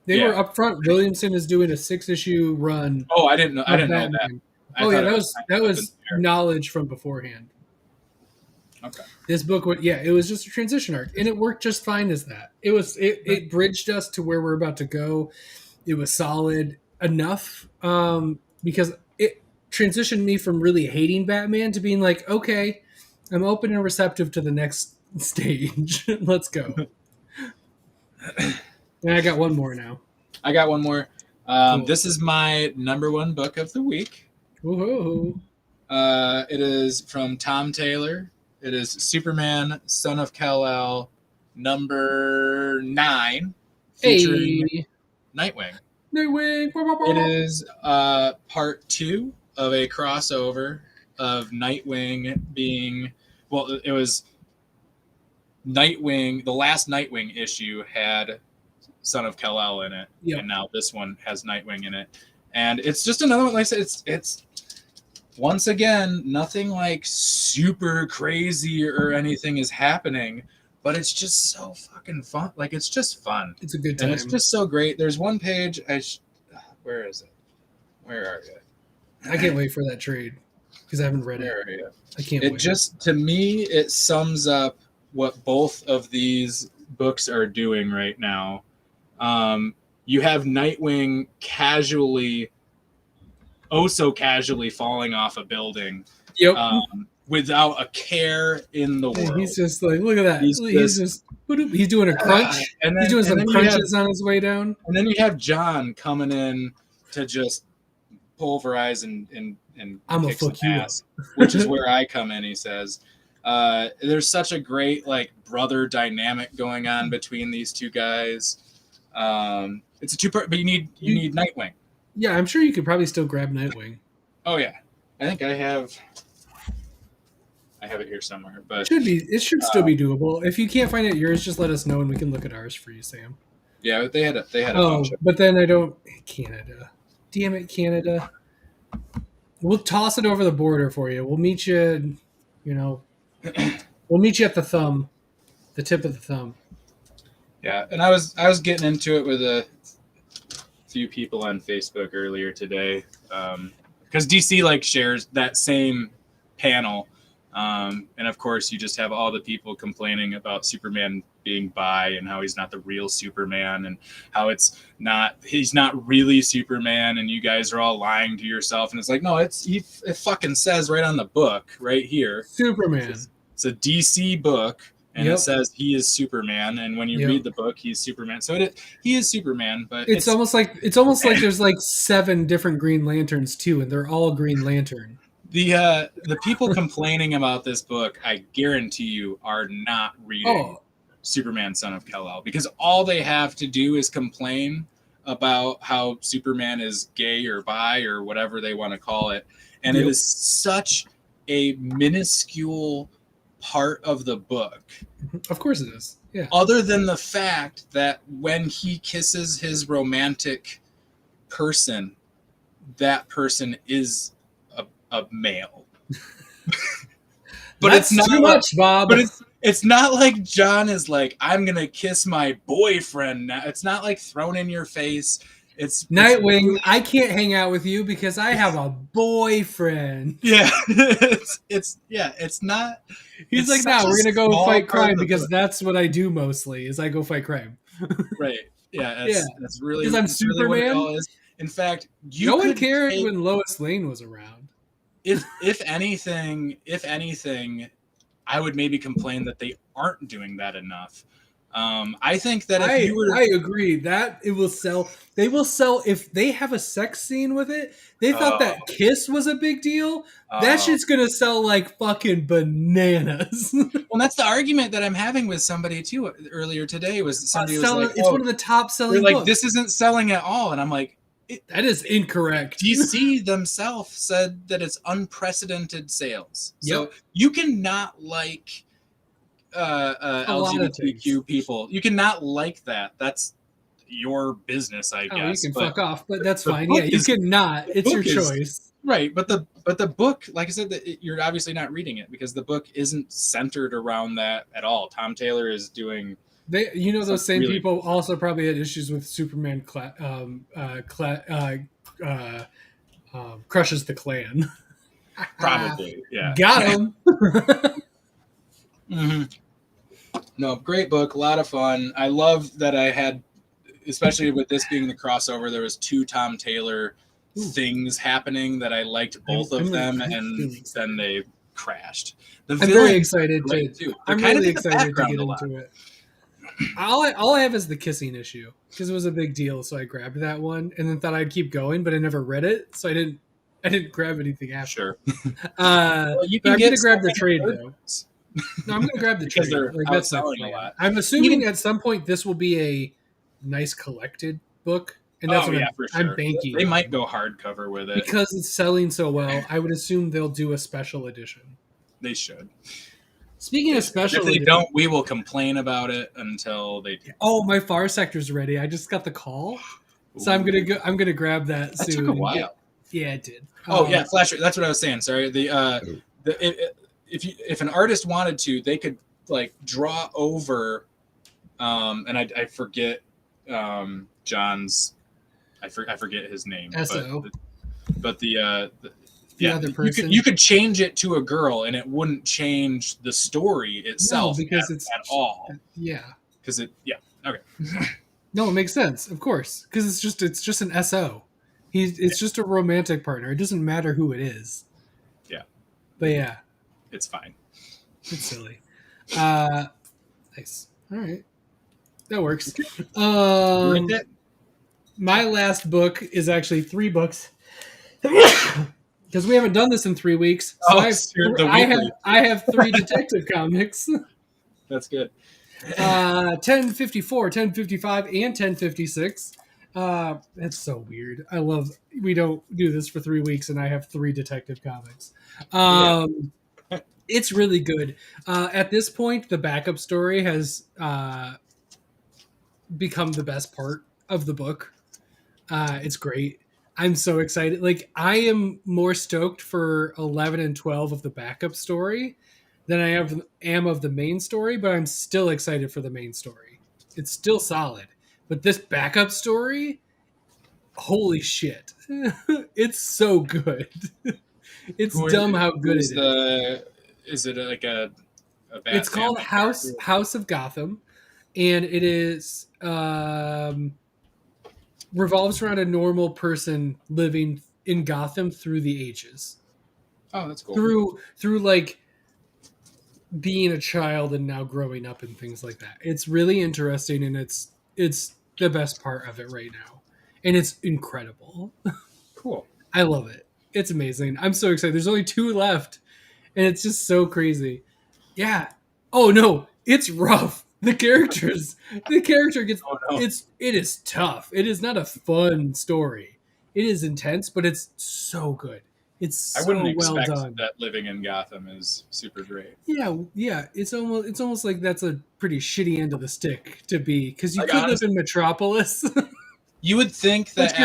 they were upfront. Williamson is doing a 6-issue run. Oh, I didn't know that. That was knowledge from beforehand. Okay. This book it was just a transition arc, and it worked just fine as that. It bridged us to where we're about to go. It was solid enough because it transitioned me from really hating Batman to being like, okay, I'm open and receptive to the next stage. Let's go. And I got one more now. I got one more. Cool. This is my number 1 book of the week. Woohoo. It is from Tom Taylor. It is Superman, Son of Kal-El, number 9, featuring Nightwing. It is part 2 of a crossover of Nightwing being, it was Nightwing. The last Nightwing issue had Son of Kal-El in it, and now this one has Nightwing in it, and it's just another one. Like I said, it's once again nothing like super crazy or anything is happening, but it's just so fucking fun. Like it's just fun. It's a good time. And it's just so great. There's one page. Where is it? Where are you? I can't wait for that trade because I haven't read it. Where are you? I can't wait. It just, to me, it sums up what both of these books are doing right now. You have Nightwing so casually falling off a building. Yep. Without a care in the world. He's just like, look at that. He's doing a crunch. He's doing some crunches on his way down. And then you have John coming in to just pulverize and I'm kick fuck some you ass, which is where I come in, he says. There's such a great like brother dynamic going on between these two guys. It's a 2-part, but you need Nightwing. Yeah, I'm sure you could probably still grab Nightwing. Oh yeah, I think I have it here somewhere, but it should still be doable. If you can't find it yours, just let us know and we can look at ours for you, Sam. Yeah, they had a bunch of... but then Canada. Damn it, Canada. We'll toss it over the border for you. We'll meet you, we'll meet you at the tip of the thumb. Yeah, and I was getting into it with a few people on Facebook earlier today, because DC like shares that same panel, and of course you just have all the people complaining about Superman being bi and how he's not the real Superman and how he's not really Superman and you guys are all lying to yourself, and it's like, no, it fucking says right on the book right here, Superman. It's a DC book. And it says he is Superman, and when you read the book, he's Superman. So he is Superman, but it's almost like there's like 7 different Green Lanterns too, and they're all Green Lantern. The people complaining about this book, I guarantee you, are not reading Superman, Son of Kal-El, because all they have to do is complain about how Superman is gay or bi or whatever they want to call it, and it is such a minuscule part of the book. Of course it is. Yeah. Other than the fact that when he kisses his romantic person, that person is a male. But it's not too much, Bob. But It's not like John is like, I'm gonna kiss my boyfriend now. It's not like thrown in your face. It's Nightwing, I can't hang out with you because I have a boyfriend. Yeah, it's not. He's like, no, we're gonna go fight crime because that's what I do mostly. Is I go fight crime. Right. Yeah. That's really because I'm really what it Superman. all is. In fact, no one cared when Lois Lane was around. If anything, I would maybe complain that they aren't doing that enough. I think that I agree that it will sell. They will sell if they have a sex scene with it. They thought that kiss was a big deal. That shit's gonna sell like fucking bananas. Well, that's the argument that I'm having with somebody too earlier today. Was somebody was like, it's one of the top selling. Like books. This isn't selling at all, and I'm like, that is incorrect. DC themselves said that it's unprecedented sales. So you cannot like LGBTQ people. You cannot like that. That's your business, I guess. You can fuck off, but that's fine. Yeah, you cannot. It's your choice. Right, but the book, like I said, you're obviously not reading it because the book isn't centered around that at all. Tom Taylor is doing. Those same people also probably had issues with Superman crushes the Klan. Probably, yeah. Got him. Mm-hmm. No, great book, a lot of fun. I love that I had, especially with this being the crossover, there was 2 Tom Taylor things happening that I liked both of them, and then they crashed. I'm very excited to. I'm really excited to get into it. All I have is the kissing issue because it was a big deal, so I grabbed that one and then thought I'd keep going, but I never read it, so I didn't grab anything after. Sure. I'm gonna grab the trade though. No, I'm gonna grab the trade. That's selling a lot. I'm assuming at some point this will be a nice collected book, and that's what I'm banking. They might go hardcover with it because it's selling so well. I would assume they'll do a special edition. They should. Speaking of special, if they don't, we will complain about it until they do. Oh, my Far Sector's ready. I just got the call, so I'm gonna grab that soon. That took a while. Yeah, it did. Oh yeah, Flasher. That's what I was saying. Sorry. If an artist wanted to, they could like draw over, and I forget John's. I forget his name. But the other person. You could change it to a girl, and it wouldn't change the story itself at all. Yeah. Because okay. No, it makes sense, of course, because it's just an SO. It's just a romantic partner. It doesn't matter who it is. Yeah. But yeah, it's fine. It's silly. Nice. All right, that works. My last book is actually 3 books. Because we haven't done this in 3 weeks, so I have 3 detective comics. That's good. 1054, 1055, and 1056. That's so weird. I love we don't do this for 3 weeks, and I have 3 detective comics. It's really good. At this point, the backup story has become the best part of the book. It's great. I'm so excited. Like, I am more stoked for 11 and 12 of the backup story than I am of the main story, but I'm still excited for the main story. It's still solid. But this backup story, holy shit. It's so good. It's dumb how good it is. Is it like a bad It's called House of Gotham, and it is revolves around a normal person living in Gotham through the ages. Oh, that's cool. Through like being a child and now growing up and things like that. It's really interesting, and it's the best part of it right now. And it's incredible. Cool. I love it. It's amazing. I'm so excited. There's only 2 left, and it's just so crazy. Yeah. Oh no, it's rough. The character gets it is tough. It is not a fun story. It is intense, but it's so good. It's so I wouldn't expect done. that living in Gotham is super great. Yeah. It's almost like that's a pretty shitty end of the stick to be, because you could live in Metropolis. You would think that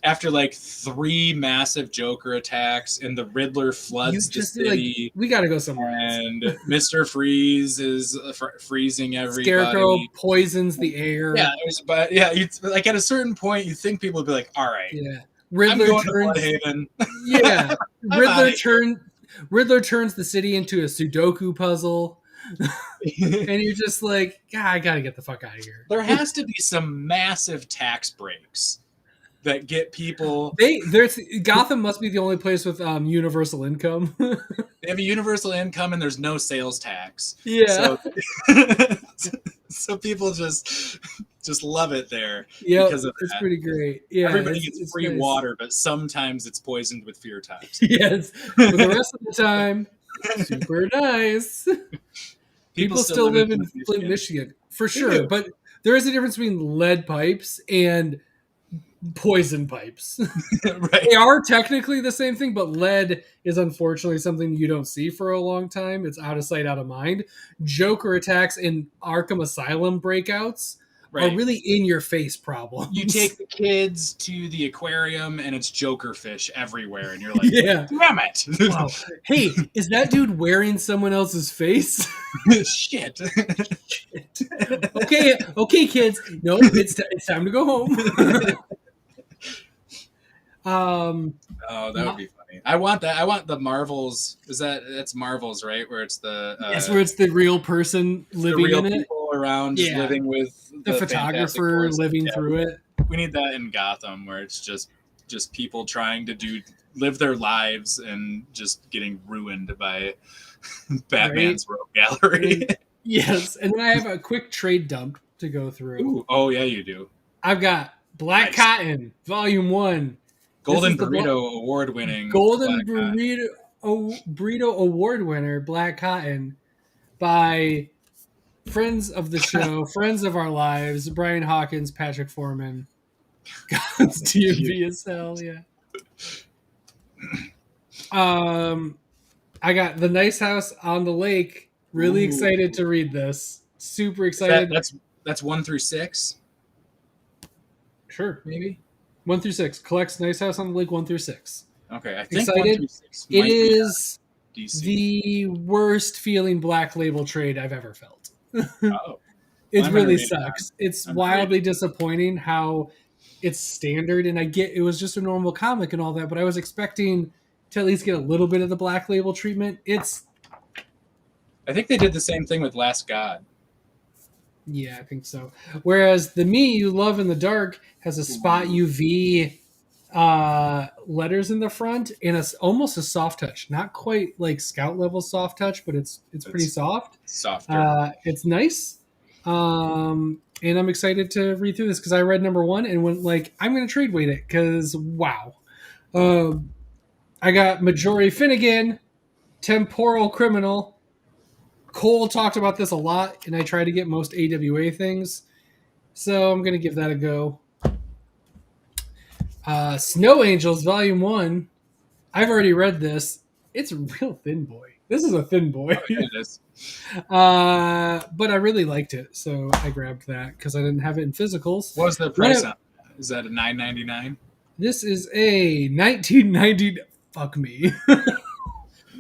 after like 3 massive Joker attacks, and the Riddler floods the city. We got to go somewhere else. And Mr. Freeze is freezing everybody. Scarecrow poisons the air. Yeah, but yeah, like at a certain point, you think people would be like, "All right, yeah." Riddler turns. Yeah, Riddler turns the city into a Sudoku puzzle. And you're just like, God, I gotta get the fuck out of here. There has to be some massive tax breaks that get people. Gotham must be the only place with universal income. They have a universal income and there's no sales tax. Yeah. So people just love it there. Yeah, because of it's that. Pretty great. Yeah, everybody gets free water, but sometimes it's poisoned with fear toxin. Yes, but the rest of the time, super nice. People still live in Flint, Michigan, for sure. But there is a difference between lead pipes and poison pipes. Right. They are technically the same thing, but lead is unfortunately something you don't see for a long time. It's out of sight, out of mind. Joker attacks and Arkham Asylum breakouts are really in your face problems. You take the kids to the aquarium and it's Joker fish everywhere, and you're like, damn it. Wow. Hey, is that dude wearing someone else's face? Shit. Okay, kids. No, it's time to go home. Oh, that would be funny. I want that. I want the Marvels. That's Marvels, right? Where it's the yes, where it's the real person living in it. People around living with the photographer living through it. We need that in Gotham, where it's just people trying to live their lives and just getting ruined by Batman's rogue gallery. Yes, and then I have a quick trade dump to go through. Ooh. Oh yeah, you do. I've got Black Cotton, Volume 1. Golden Burrito Award winning. Golden Burrito Award winner, Black Cotton, by friends of the show, friends of our lives, Brian Hawkins, Patrick Foreman. God's DMV as hell, yeah. I got The Nice House on the Lake. Really excited to read this. Super excited. That's 1 through 6? Sure. Maybe? 1 through 6. Collects Nice House on the Lake 1 through 6. Okay, I think excited. 1 through 6 it is DC. The worst feeling Black Label trade I've ever felt. Oh. It really sucks. It's wildly disappointing how it's standard, and I get it was just a normal comic and all that, but I was expecting to at least get a little bit of the Black Label treatment. I think they did the same thing with Last God. Yeah, I think so. Whereas the Me You Love in the Dark has a Spot UV letters in the front and it's almost a soft touch. Not quite like Scout level soft touch, but it's pretty soft. Softer. It's nice. And I'm excited to read through this because I read number 1 and went like, I'm going to trade weight it because wow. I got Majori Finnegan, Temporal Criminal. Cole talked about this a lot, and I try to get most AWA things. So I'm going to give that a go. Snow Angels, Volume 1. I've already read this. It's a real thin boy. This is a thin boy. Oh, yeah, it is. But I really liked it, so I grabbed that because I didn't have it in physicals. What was the price on it? Is that a $9.99? This is a $19.90. Fuck me.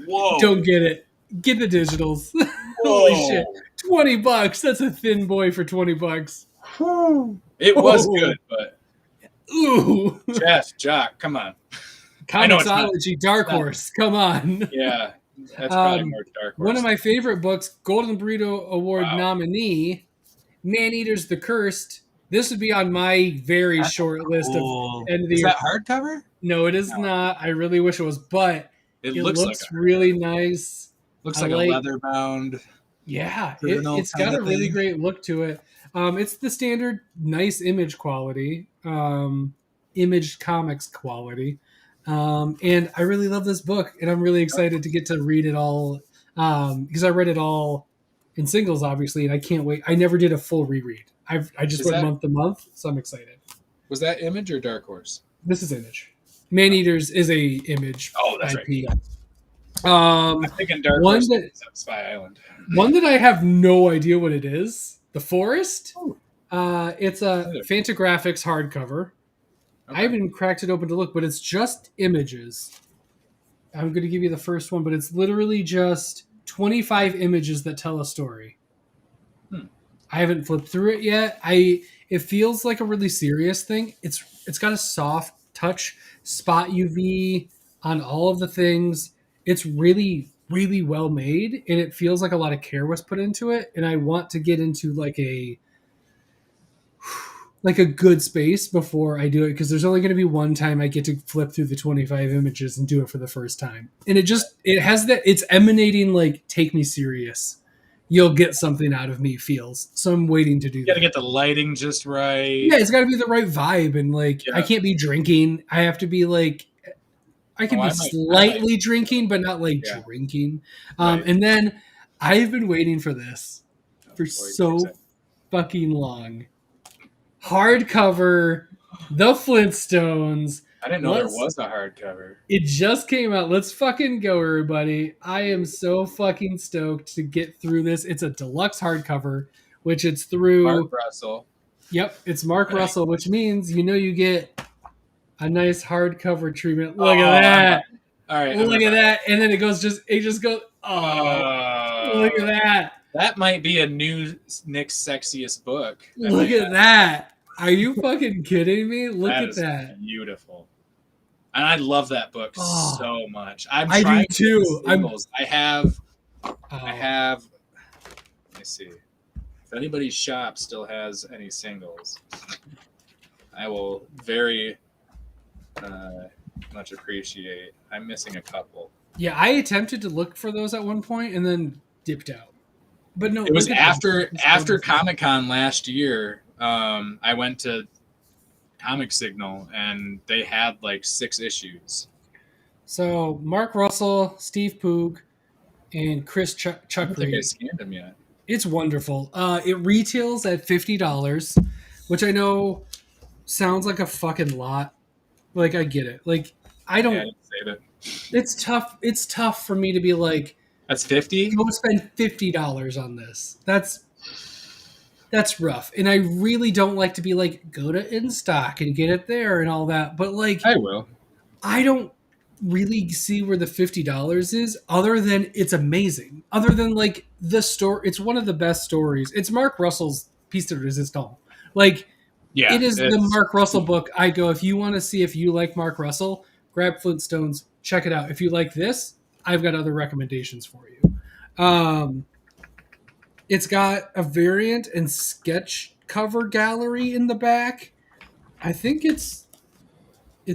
Whoa. Don't get it. Get the digitals. Holy shit. $20. That's a thin boy for $20. It was good, but ooh. Jeff, Jock, come on. Comixology, Dark Horse, come on. Yeah, that's probably more Dark Horse. One of my favorite books, Golden Burrito Award nominee, Man-Eater's The Cursed. This would be on my very short list of end of the year. Is that hardcover? No, it is not. I really wish it was, but it looks like really nice. Looks like a leather bound. Yeah, it's got a really great look to it. It's the standard nice image quality, image comics quality. And I really love this book, and I'm really excited to get to read it all because I read it all in singles, obviously, and I can't wait. I never did a full reread. I just went month to month, so I'm excited. Was that Image or Dark Horse? This is Image. Man-Eaters is a Image. Oh, that's IP. Right. I'm thinking Dark Horse is Spy Island. One that I have no idea what it is. The Forest. It's a Fantagraphics hardcover. I haven't cracked it open to look, but it's just images. I'm going to give you the first one, but it's literally just 25 images that tell a story. I haven't flipped through it yet. It feels like a really serious thing. It's got a soft touch, spot UV on all of the things. It's really, really well made, and it feels like a lot of care was put into it. And I want to get into like a good space before I do it, because there's only going to be one time I get to flip through the 25 images and do it for the first time. And it has that, it's emanating like, take me serious. You'll get something out of me feels. So I'm waiting to do that. You got to get the lighting just right. Yeah, it's got to be the right vibe. And like, I can't be drinking. I have to be like, I can be slightly drinking, but not like drinking. And then I've been waiting for this for so fucking long. Hardcover, The Flintstones. I didn't know there was a hardcover. It just came out. Let's fucking go, everybody. I am so fucking stoked to get through this. It's a deluxe hardcover, which it's through Mark Russell. Yep, it's Mark Russell, which means you get a nice hardcover treatment. Look at that. All right. Look at that. And then it just goes, look at that. That might be a new Nick's sexiest book. Look at that. Are you fucking kidding me? Look at that. Beautiful. And I love that book so much. I do too. I have. Let me see. If anybody's shop still has any singles, I will very much appreciate. I'm missing a couple. Yeah, I attempted to look for those at one point and then dipped out. But no, it was after Comic-Con last year. I went to Comic Signal and they had like 6 issues. So Mark Russell, Steve Poog, and Chris Chuck I don't think I scanned them yet. It's wonderful. It retails at $50, which I know sounds like a fucking lot. Like, I get it. Like, I don't. Yeah, I didn't save it. It's tough. It's tough for me to be like, that's 50. Go spend $50 on this. That's rough. And I really don't like to be like, go to InStock and get it there and all that. But like, I will. I don't really see where the $50 is, other than it's amazing. Other than like the story, it's one of the best stories. It's Mark Russell's piece de resistance. Like, it is the Mark Russell book. I go, if you want to see if you like Mark Russell, grab Flintstones, check it out. If you like this, I've got other recommendations for you. It's got a variant and sketch cover gallery in the back. I think it's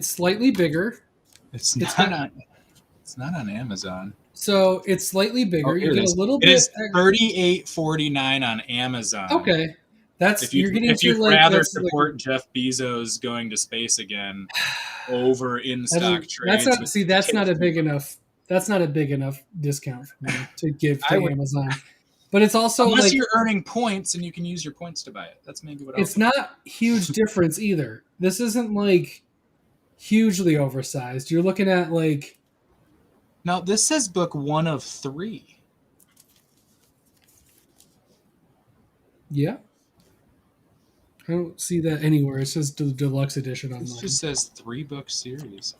slightly bigger. It's not on Amazon. So it's slightly bigger. You get a little bit. It is $38.49 on Amazon. Okay, that's if you'd rather support Jeff Bezos going to space again over in stock trades. That's not a big enough. That's not a big enough discount for me to give to Amazon. But it's also unless you're earning points and you can use your points to buy it. That's maybe what. It's not huge difference either. This isn't like hugely oversized. You're looking at like. Now this says book 1 of 3. Yeah. I don't see that anywhere. It says the deluxe edition online. It just says 3-book series.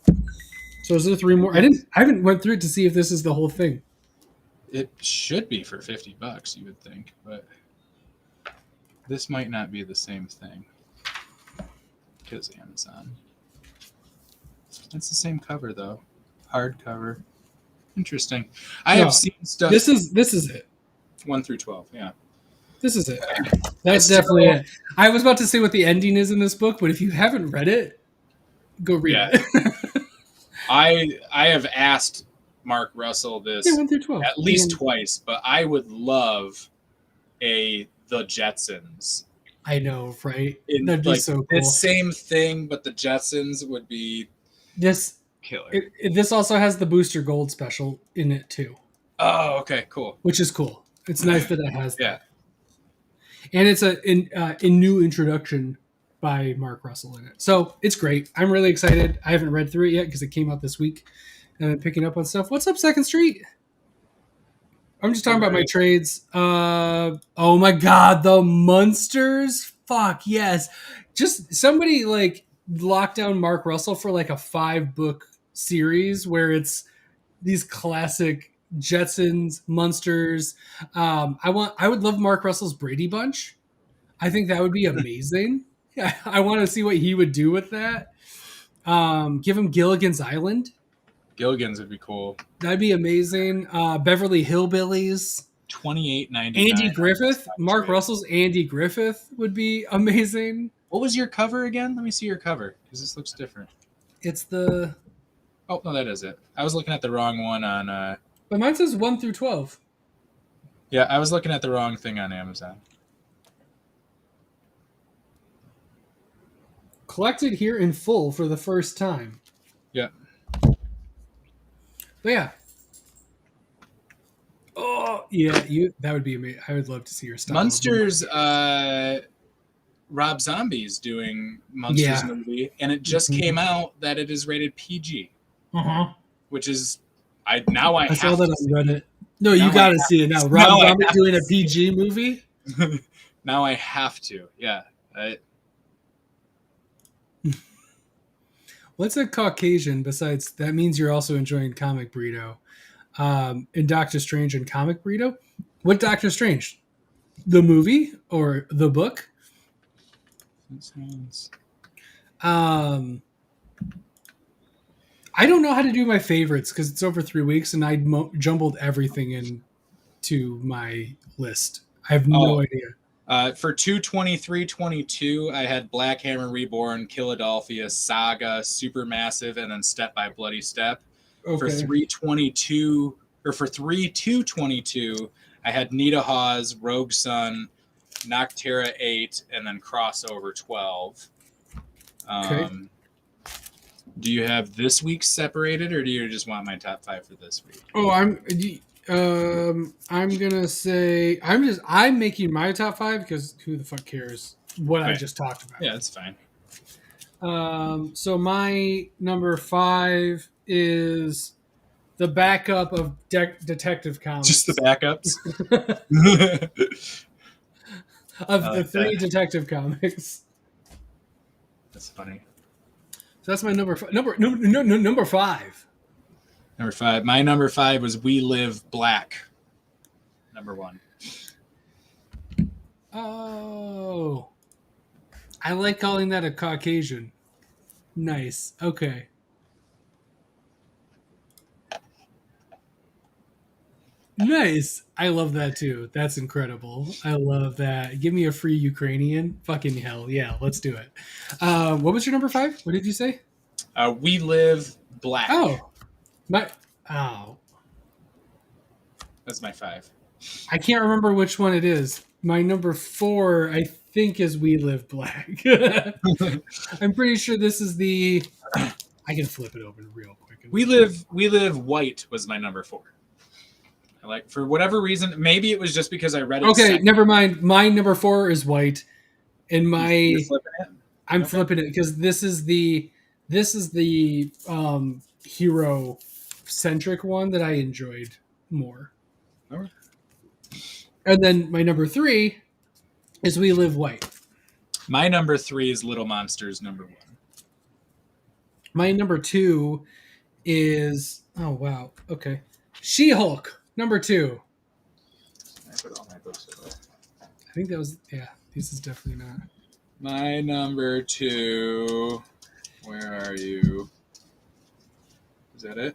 So is there 3 more? I haven't went through it to see if this is the whole thing. It should be for $50, you would think, but this might not be the same thing because Amazon. It's the same cover though, hardcover. Interesting. I have seen stuff. This is it. 1 through 12. Yeah. This is it. That's definitely it. I was about to say what the ending is in this book, but if you haven't read it, go read it. I have asked Mark Russell this 1 through 12. at least twice, but I would love The Jetsons. I know, right? That'd be so cool. It's same thing, but The Jetsons would be killer. This also has the Booster Gold special in it too. Oh, okay, cool. Which is cool. It's nice that it has that. And it's a new introduction by Mark Russell in it. So it's great. I'm really excited. I haven't read through it yet because it came out this week. And I'm picking up on stuff. What's up, Second Street? I'm just talking about my trades. Oh my God, the Munsters. Fuck yes. Just somebody like lock down Mark Russell for like a 5-book series where it's these classic Jetsons, Munsters. I would love Mark Russell's Brady Bunch. I think that would be amazing. I want to see what he would do with that. Give him Gilligan's Island. Gilligan's would be cool. That'd be amazing. Beverly Hillbillies. $28.99. Andy Griffith. Mark Russell's Andy Griffith would be amazing. What was your cover again? Let me see your cover because this looks different. It's the. Oh no, that is it. I was looking at the wrong one on. But mine says 1 through 12. Yeah, I was looking at the wrong thing on Amazon. Collected here in full for the first time. Yeah. But yeah. Oh yeah, that would be amazing. I would love to see your stuff. Munsters. Rob Zombie's doing Munsters movie, and it just came out that it is rated PG. Which is, I saw that on Reddit. No, you got to see it now. Rob Zombie doing a PG movie. Now I have to. Yeah. What's a Caucasian besides that means you're also enjoying Comic Burrito? In Doctor Strange and Comic Burrito? What Doctor Strange? The movie or the book? I don't know how to do my favorites because it's over 3 weeks and I jumbled everything into my list. I have no idea. For 2/23/22, I had Black Hammer Reborn, Philadelphia, Saga, Supermassive, and then Step by Bloody Step. Okay. For 3/2/22, I had Nita Hawes, Rogue Sun, Noctera 8, and then Crossover 12. Okay. Do you have this week separated, or do you just want my top 5 for this week? Oh, I'm gonna say I'm making my top 5 because who the fuck cares what I just talked about? Yeah, that's fine. So my number 5 is the backup of Detective Comics. Just the backups of the 3 Detective Comics. That's funny. So that's my number 5. Number 5. Number 5. My number 5 was We Live Black. Number 1. Oh, I like calling that a Caucasian. Nice. Okay. Nice. I love that too. That's incredible. I love that. Give me a free Ukrainian. Fucking hell. Yeah, let's do it. What was your number 5? What did you say? We Live Black. Oh. That's my 5. I can't remember which one it is. My number 4, I think, is We Live Black. I'm pretty sure this is the... I can flip it open real quick. We Live White was my number 4. I like, for whatever reason, maybe it was just because I read it. Okay, never mind. My number 4 is White, and You're flipping it? I'm flipping it because this is the hero centric one that I enjoyed more. Alright. And then my number 3 is We Live White. My number 3 is Little Monsters number 1. My number 2 is She-Hulk number 2. I put all my books away. I think that was this is definitely not. My number 2. Where are you? Is that it?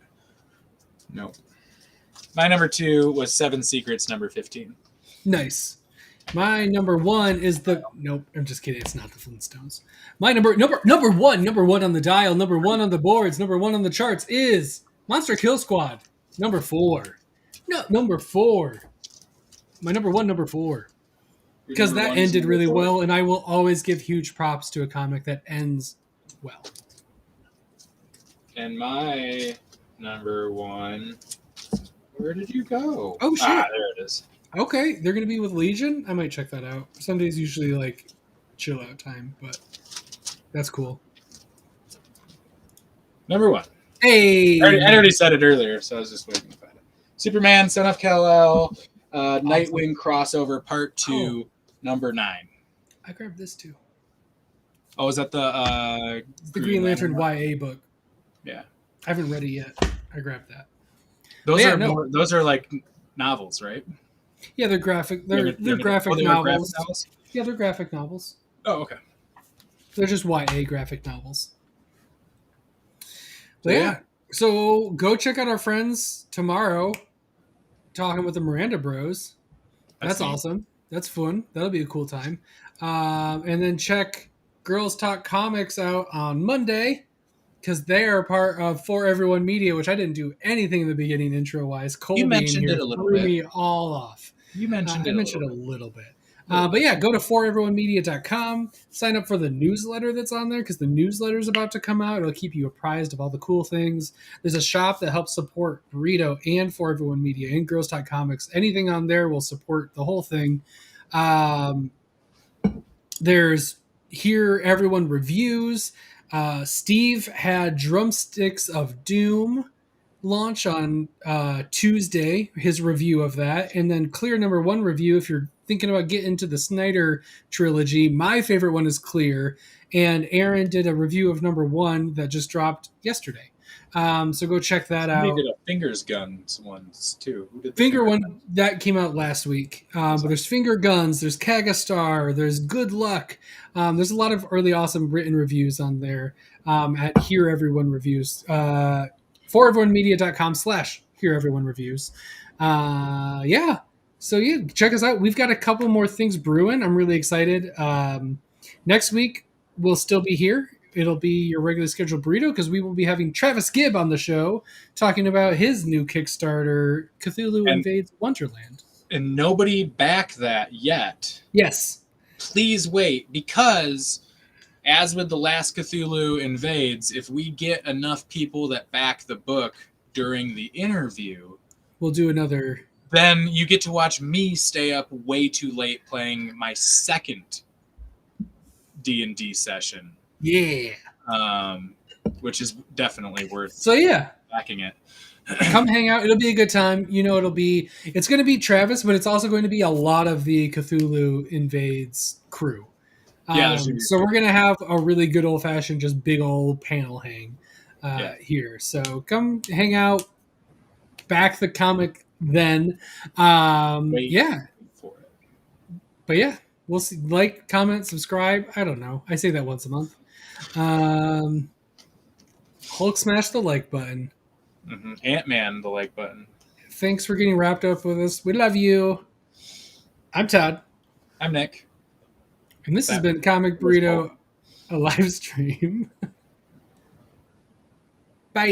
Nope. My number 2 was 7 Secrets number 15. Nice. My number 1 is nope, I'm just kidding. It's not the Flintstones. My number 1 on the dial, number 1 on the boards, number 1 on the charts is Monster Kill Squad. Number 4. No, number 4. My number 1, number 4. Because that ended really well, and I will always give huge props to a comic that ends well. And my number 1, where did you go? Oh, shit. There it is. Okay, they're going to be with Legion? I might check that out. Sunday's usually like chill out time, but that's cool. Number 1. Hey! I already said it earlier, so I was just waiting to find it. Superman, Son of Kal-El, Nightwing crossover part 2, number 9. I grabbed this too. Oh, is that the Green Lantern YA book. Yeah. I haven't read it yet. I grabbed that. Those are like novels, right? Yeah, they're graphic. They're graphic novels. Yeah, they're graphic novels. Oh, okay. They're just YA graphic novels. But yeah, so go check out our friends tomorrow talking with the Miranda Bros. That's awesome. That's fun. That'll be a cool time. And then check Girls Talk Comics out on Monday because they are part of For Everyone Media, which I didn't do anything in the beginning intro-wise. Cole you mentioned it a little bit. Threw me all off. You mentioned it a little bit. But yeah, go to foreverymedia.com, sign up for the newsletter that's on there because the newsletter is about to come out. It'll keep you apprised of all the cool things. There's a shop that helps support Burrito and For Everyone Media and Girls Talk Comics. Anything on there will support the whole thing. There's Hear Everyone Reviews. Steve had Drumsticks of Doom launch on Tuesday, his review of that, and then Clear number 1 review if you're thinking about getting into the Snyder trilogy. My favorite one is Clear, and Aaron did a review of number 1 that just dropped yesterday. So go check that out. They did a Fingers Guns ones too. Who did Finger one that came out last week. But there's Finger Guns, there's Kagastar, there's Good Luck. There's a lot of really awesome written reviews on there at Hear Everyone Reviews. foreverymedia.com/Hear Everyone Reviews. Yeah. So yeah, check us out. We've got a couple more things brewing. I'm really excited. Next week we'll still be here. It'll be your regularly scheduled Burrito because we will be having Travis Gibb on the show talking about his new Kickstarter, Cthulhu Invades Wonderland. And nobody backed that yet. Yes. Please wait, because as with the last Cthulhu Invades, if we get enough people that back the book during the interview, we'll do another. Then you get to watch me stay up way too late playing my second D&D session. Yeah. Which is definitely worth backing it. Come hang out. It'll be a good time. You know, it's going to be Travis, but it's also going to be a lot of the Cthulhu Invades crew. So we're going to have a really good old-fashioned, just big old panel hang here. So come hang out, back the comic then. Yeah. For it. But yeah, we'll see. Like, comment, subscribe. I don't know. I say that once a month. Hulk smash the like button. Mm-hmm. Ant-Man the like button. Thanks for getting wrapped up with us. We love you. I'm Todd. I'm Nick. And this has been Comic Burrito, a live stream. Bye.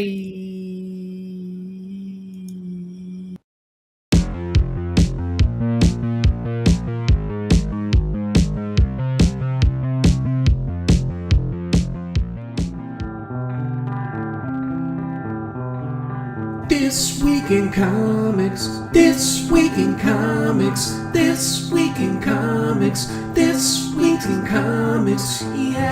This week in comics, this week in comics, this week in comics, this week in comics, yeah.